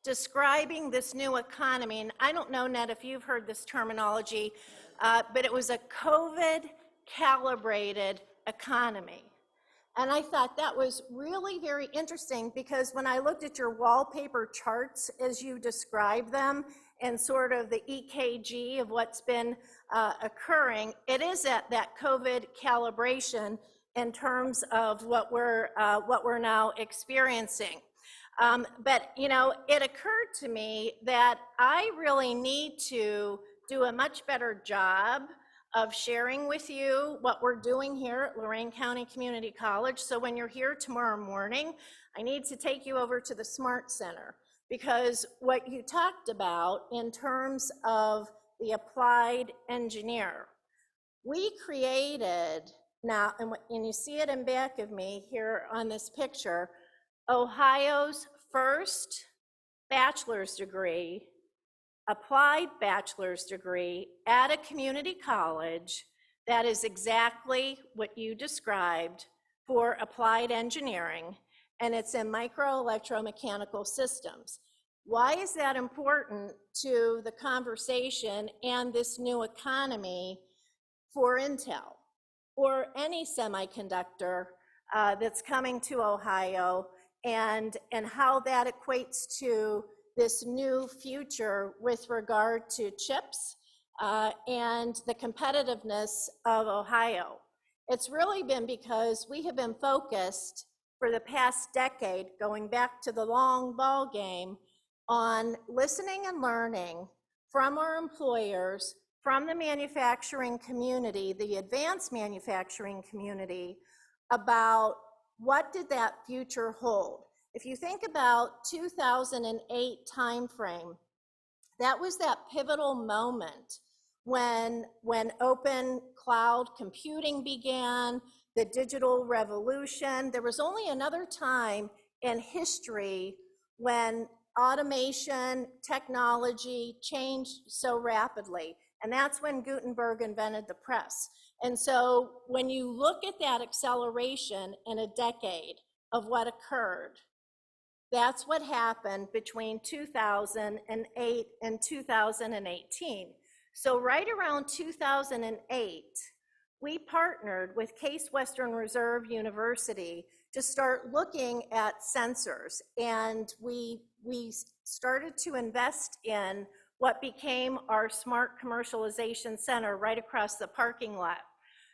describing this new economy, and I don't know, Ned, if you've heard this terminology, but it was a COVID-calibrated economy. And I thought that was really very interesting because when I looked at your wallpaper charts as you described them and sort of the EKG of what's been occurring, it is at that COVID calibration in terms of what we're now experiencing. But it occurred to me that I really need to do a much better job of sharing with you what we're doing here at Lorain County Community College. So when you're here tomorrow morning, I need to take you over to the Smart Center, because what you talked about in terms of the applied engineer, we created now, and you see it in back of me here on this picture, Ohio's first bachelor's degree, applied bachelor's degree at a community college that is exactly what you described for applied engineering, and it's in microelectromechanical systems. Why is that important to the conversation and this new economy for Intel or any semiconductor that's coming to Ohio and how that equates to this new future with regard to chips and the competitiveness of Ohio. It's really been because we have been focused for the past decade, going back to the long ball game, on listening and learning from our employers, from the manufacturing community, the advanced manufacturing community, about what did that future hold. If you think about 2008 timeframe, that was that pivotal moment when open cloud computing began, the digital revolution. There was only another time in history when automation, technology changed so rapidly, and that's when Gutenberg invented the press. And so when you look at that acceleration in a decade of what occurred, that's what happened between 2008 and 2018. So right around 2008, we partnered with Case Western Reserve University to start looking at sensors, and we started to invest in what became our Smart Commercialization Center right across the parking lot.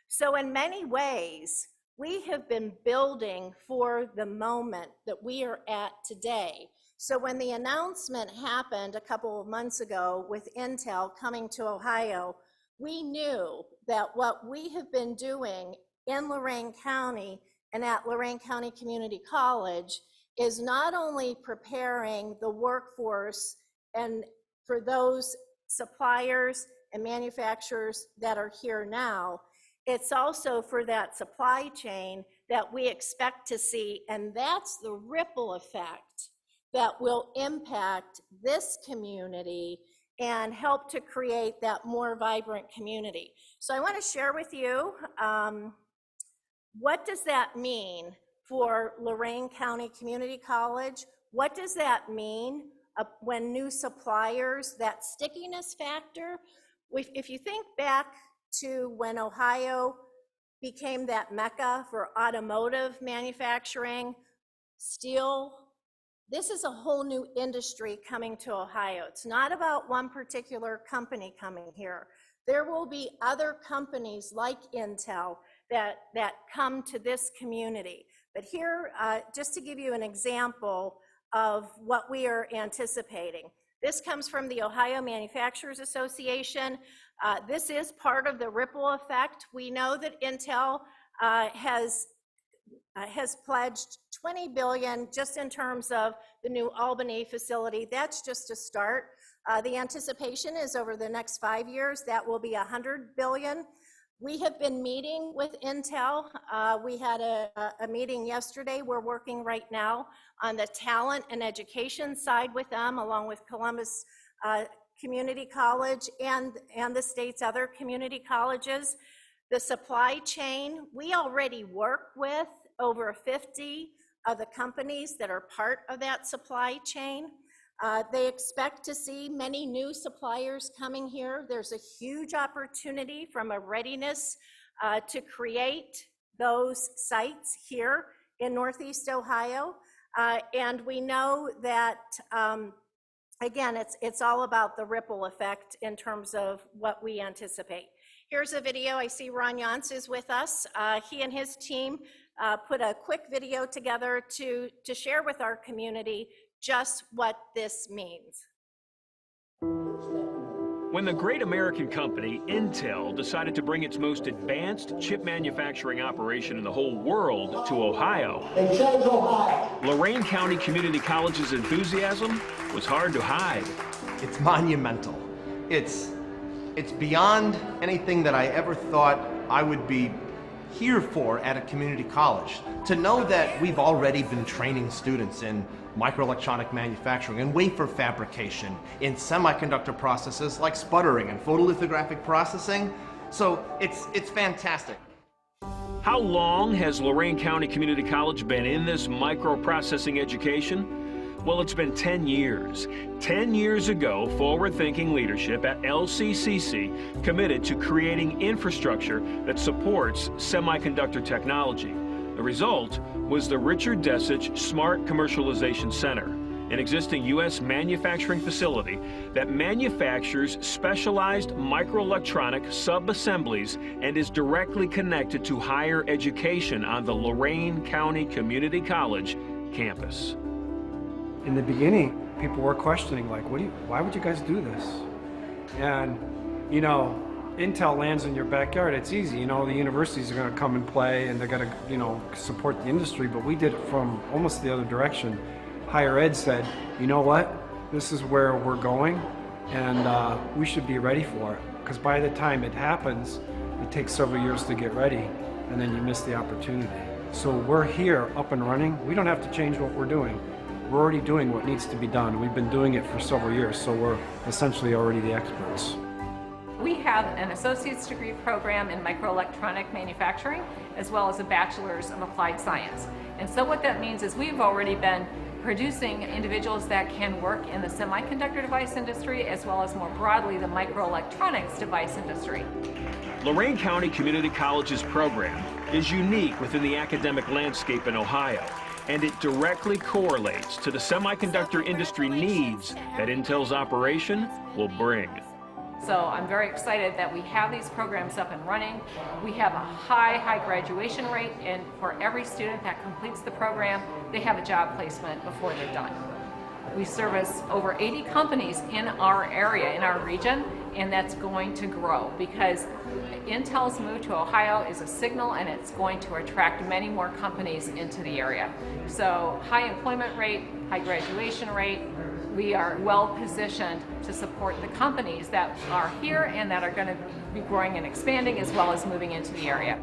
So in many ways, we have been building for the moment that we are at today. So when the announcement happened a couple of months ago with Intel coming to Ohio, we knew that what we have been doing in Lorain County and at Lorain County Community College is not only preparing the workforce and for those suppliers and manufacturers that are here now, it's also for that supply chain that we expect to see, and that's the ripple effect that will impact this community and help to create that more vibrant community. So I want to share with you, what does that mean for Lorain County Community College? What does that mean when new suppliers, that stickiness factor? If you think back to when Ohio became that mecca for automotive manufacturing, steel, this is a whole new industry coming to Ohio. It's not about one particular company coming here. There will be other companies like Intel that come to this community. But here, just to give you an example of what we are anticipating. This comes from the Ohio Manufacturers Association. This is part of the ripple effect. We know that Intel has pledged $20 billion just in terms of the new Albany facility. That's just a start. The anticipation is over the next 5 years, that will be $100 billion. We have been meeting with Intel. We had a meeting yesterday. We're working right now on the talent and education side with them, along with Columbus Community College and the state's other community colleges. The supply chain, we already work with over 50 of the companies that are part of that supply chain. They expect to see many new suppliers coming here. There's a huge opportunity from a readiness to create those sites here in Northeast Ohio. And we know that, again, it's all about the ripple effect in terms of what we anticipate. Here's a video. I see Ron Yance is with us. He and his team put a quick video together to share with our community just what this means. When the great American company, Intel, decided to bring its most advanced chip manufacturing operation in the whole world to Ohio, they chose Ohio. Lorain County Community College's enthusiasm was hard to hide. It's monumental. It's beyond anything that I ever thought I would be here for at a community college. To know that we've already been training students in microelectronic manufacturing and wafer fabrication, in semiconductor processes like sputtering and photolithographic processing. So it's fantastic. How long has Lorain County Community College been in this microprocessing education? Well, it's been 10 years. 10 years ago, forward-thinking leadership at LCCC committed to creating infrastructure that supports semiconductor technology. The result was the Richard Desich Smart Commercialization Center, an existing U.S. manufacturing facility that manufactures specialized microelectronic sub-assemblies and is directly connected to higher education on the Lorain County Community College campus. In the beginning, people were questioning, like, why would you guys do this? And, you know, Intel lands in your backyard, it's easy. You know, the universities are going to come and play and they're going to, you know, support the industry, but we did it from almost the other direction. Higher ed said, you know what, this is where we're going, and we should be ready for it. Because by the time it happens, it takes several years to get ready, and then you miss the opportunity. So we're here, up and running. We don't have to change what we're doing. We're already doing what needs to be done. We've been doing it for several years, so we're essentially already the experts. We have an associate's degree program in microelectronic manufacturing, as well as a bachelor's of applied science. And so what that means is we've already been producing individuals that can work in the semiconductor device industry, as well as more broadly the microelectronics device industry. Lorain County Community College's program is unique within the academic landscape in Ohio, and it directly correlates to the semiconductor industry needs that Intel's operation will bring. So I'm very excited that we have these programs up and running. We have a high graduation rate, and for every student that completes the program, they have a job placement before they're done. We service over 80 companies in our area, in our region, and that's going to grow because Intel's move to Ohio is a signal, and it's going to attract many more companies into the area. So high employment rate, high graduation rate, we are well positioned to support the companies that are here and that are going to be growing and expanding, as well as moving into the area.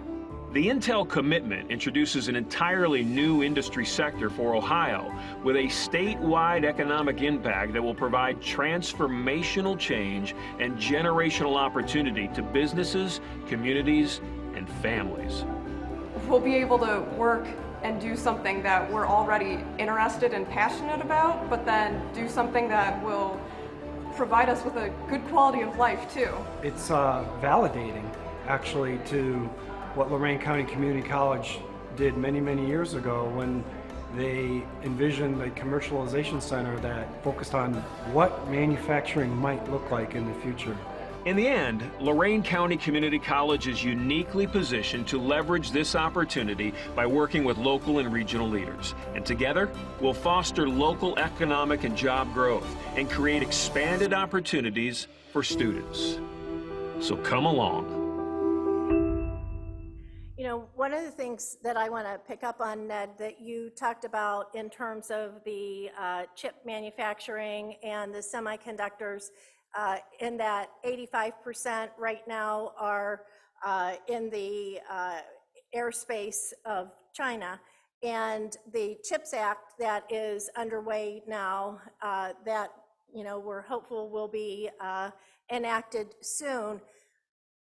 The Intel commitment introduces an entirely new industry sector for Ohio with a statewide economic impact that will provide transformational change and generational opportunity to businesses, communities, and families. We'll be able to work and do something that we're already interested and passionate about, but then do something that will provide us with a good quality of life too. It's validating, actually, to what Lorain County Community College did many years ago when they envisioned a commercialization center that focused on what manufacturing might look like in the future. In the end, Lorain County Community College is uniquely positioned to leverage this opportunity by working with local and regional leaders. And together, we'll foster local economic and job growth and create expanded opportunities for students. So come along. You know, one of the things that I want to pick up on, Ned, that you talked about in terms of the chip manufacturing and the semiconductors, in that 85% right now are in the airspace of China. And the CHIPS Act that is underway now, that, you know, we're hopeful will be enacted soon,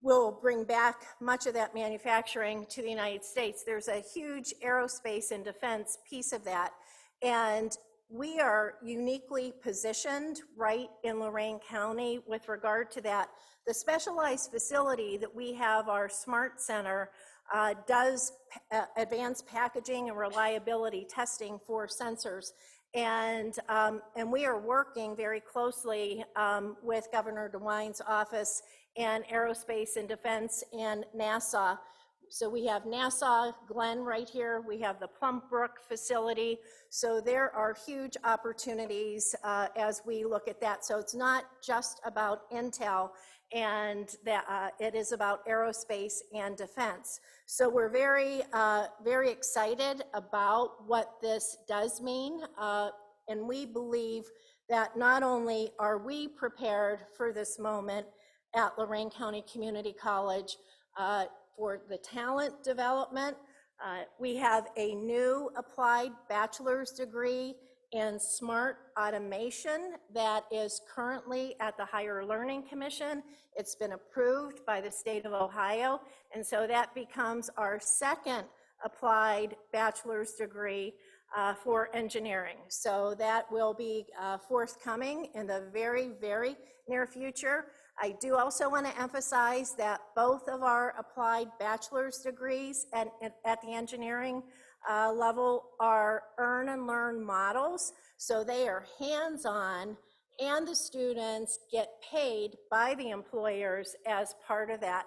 will bring back much of that manufacturing to the United States. There's a huge aerospace and defense piece of that. And we are uniquely positioned right in Lorain County with regard to that. The specialized facility that we have, our Smart Center, does advanced packaging and reliability testing for sensors. And we are working very closely with Governor DeWine's office and Aerospace and Defense and NASA. So we have NASA, Glenn right here. We have the Plum Brook facility. So there are huge opportunities as we look at that. So it's not just about Intel, and that it is about aerospace and defense. So we're very excited about what this does mean. And we believe that not only are we prepared for this moment at Lorain County Community College, for the talent development. We have a new applied bachelor's degree in smart automation that is currently at the Higher Learning Commission. It's been approved by the state of Ohio, and so that becomes our second applied bachelor's degree for engineering. So that will be forthcoming in the very near future. I do also want to emphasize that both of our applied bachelor's degrees at the engineering level are earn and learn models. So they are hands-on, and the students get paid by the employers as part of that.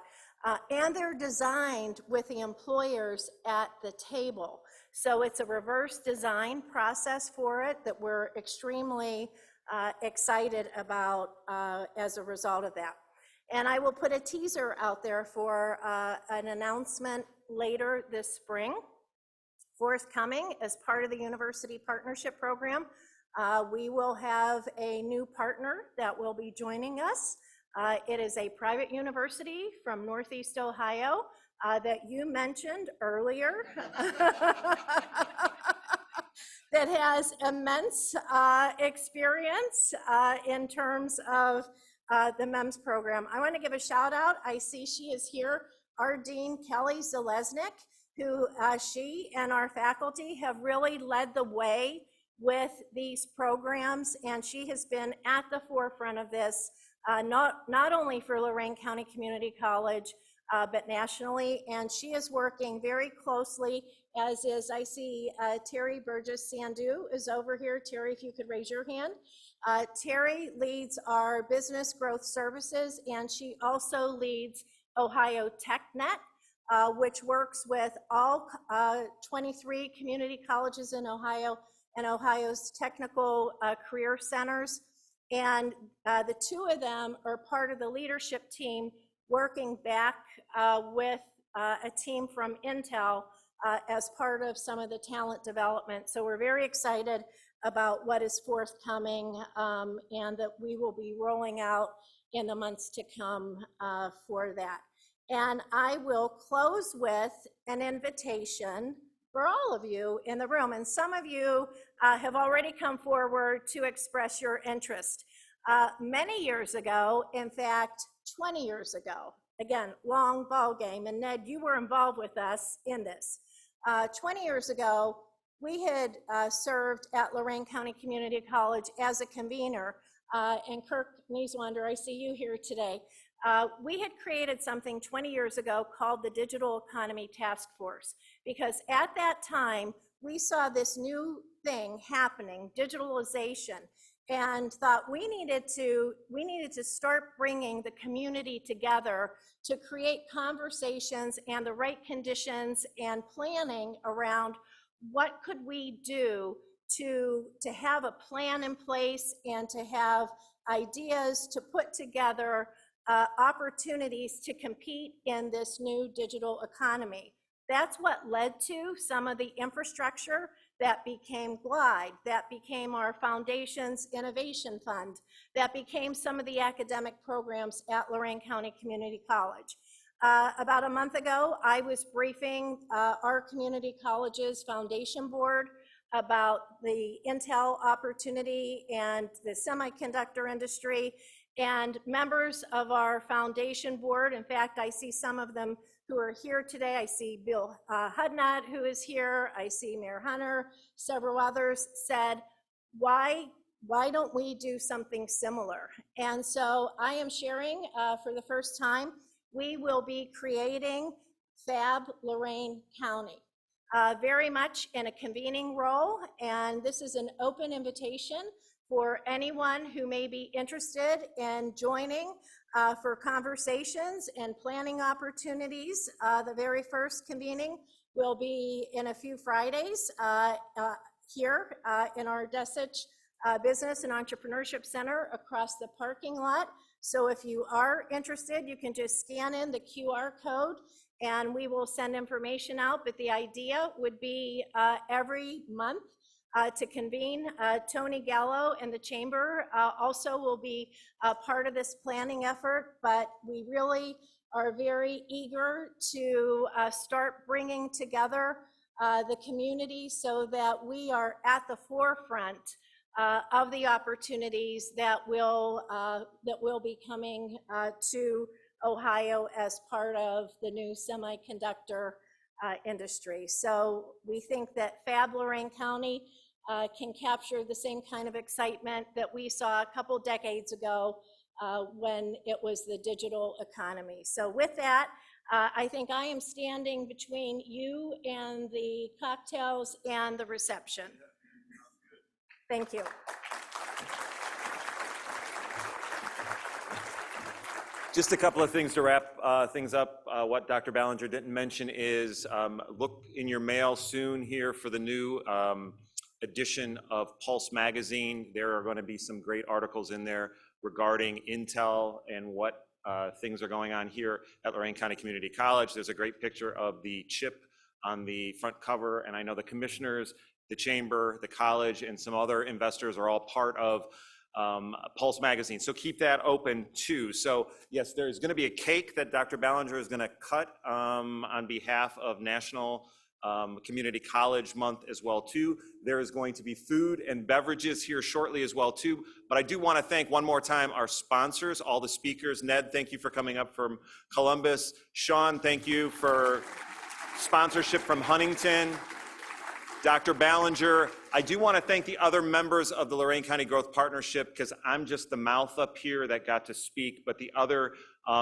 And they're designed with the employers at the table. So it's a reverse design process for it that we're extremely excited about as a result of that. And I will put a teaser out there for an announcement later this spring, forthcoming as part of the University Partnership Program. We will have a new partner that will be joining us. It is a private university from Northeast Ohio that you mentioned earlier that has immense experience in terms of the MEMS program. I want to give a shout out. I see she is here, our Dean Kelly Zalesnik, who she and our faculty have really led the way with these programs, and she has been at the forefront of this, not only for Lorain County Community College, but nationally, and she is working very closely, as is, I see Terry Burgess-Sandu is over here. Terry, if you could raise your hand. Terry leads our business growth services, and she also leads Ohio TechNet, which works with all 23 community colleges in Ohio and Ohio's technical career centers. And the two of them are part of the leadership team working back with a team from Intel as part of some of the talent development. So we're very excited about what is forthcoming and that we will be rolling out in the months to come for that. And I will close with an invitation for all of you in the room. And some of you have already come forward to express your interest. Many years ago, in fact, 20 years ago, again, long ball game, and Ned, you were involved with us in this. 20 years ago, we had served at Lorain County Community College as a convener, and Kirk Nieswander, I see you here today. We had created something 20 years ago called the Digital Economy Task Force, because at that time, we saw this new thing happening, digitalization, and thought we needed to start bringing the community together to create conversations and the right conditions and planning around what could we do to have a plan in place and to have ideas to put together opportunities to compete in this new digital economy. That's what led to some of the infrastructure that became Glide, that became our Foundations Innovation Fund, that became some of the academic programs at Lorain County Community College. About a month ago, I was briefing our community college's foundation board about the Intel opportunity and the semiconductor industry, and members of our foundation board, in fact, I see some of them who are here today. I see Bill Hudnut, who is here. I see Mayor Hunter, several others said, why don't we do something similar? And so I am sharing for the first time, we will be creating Fab Lorain County, very much in a convening role. And this is an open invitation for anyone who may be interested in joining for conversations and planning opportunities. The very first convening will be in a few Fridays here in our Desich Business and Entrepreneurship Center across the parking lot. So if you are interested, you can just scan in the QR code and we will send information out. But the idea would be every month to convene. Tony Gallo and the Chamber also will be part of this planning effort, but we really are very eager to start bringing together the community so that we are at the forefront of the opportunities that will be coming to Ohio as part of the new semiconductor industry. So we think that Fab Lorain County can capture the same kind of excitement that we saw a couple decades ago when it was the digital economy. So with that, I think I am standing between you and the cocktails and the reception. Thank you. Just a couple of things to wrap things up. What Dr. Ballinger didn't mention is look in your mail soon here for the new edition of Pulse magazine. There are going to be some great articles in there regarding Intel and what things are going on here at Lorain County Community College. There's a great picture of the chip on the front cover, and I know the commissioners, the chamber, the college, and some other investors are all part of Pulse magazine. So keep that open too. So yes, there's going to be a cake that Dr. Ballinger is going to cut on behalf of National Community College Month as well too. There is going to be food and beverages here shortly as well too. But I do want to thank one more time our sponsors, all the speakers. Ned, thank you for coming up from Columbus. Sean, thank you for sponsorship from Huntington. Dr. Ballinger, I do want to thank the other members of the Lorain County Growth Partnership, because I'm just the mouth up here that got to speak, but the other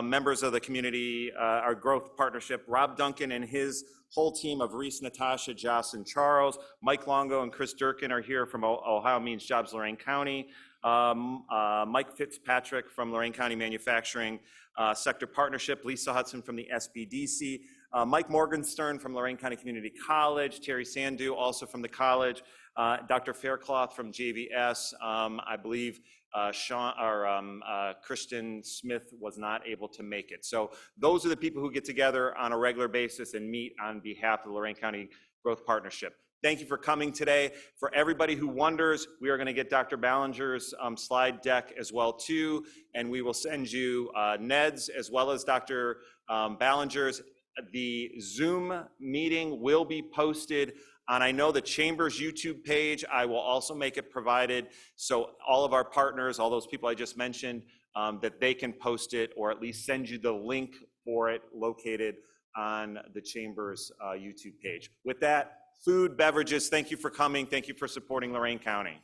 members of the community, our growth partnership, Rob Duncan and his whole team of Reese, Natasha, Joss, and Charles, Mike Longo and Chris Durkin are here from Ohio Means Jobs Lorain County, Mike Fitzpatrick from Lorain County Manufacturing Sector Partnership, Lisa Hudson from the SBDC, Mike Morgenstern from Lorain County Community College, Terry Sandu also from the college, Dr. Faircloth from JVS. I believe Kristen Smith was not able to make it. So those are the people who get together on a regular basis and meet on behalf of the Lorain County Growth Partnership. Thank you for coming today. For everybody who wonders, we are going to get Dr. Ballinger's slide deck as well too, and we will send you Ned's as well as Dr. Ballinger's. The Zoom meeting will be posted on, I know, the Chamber's YouTube page. I will also make it provided so all of our partners, all those people I just mentioned, that they can post it or at least send you the link for it located on the Chamber's YouTube page. With that, food, beverages, thank you for coming. Thank you for supporting Lorain County.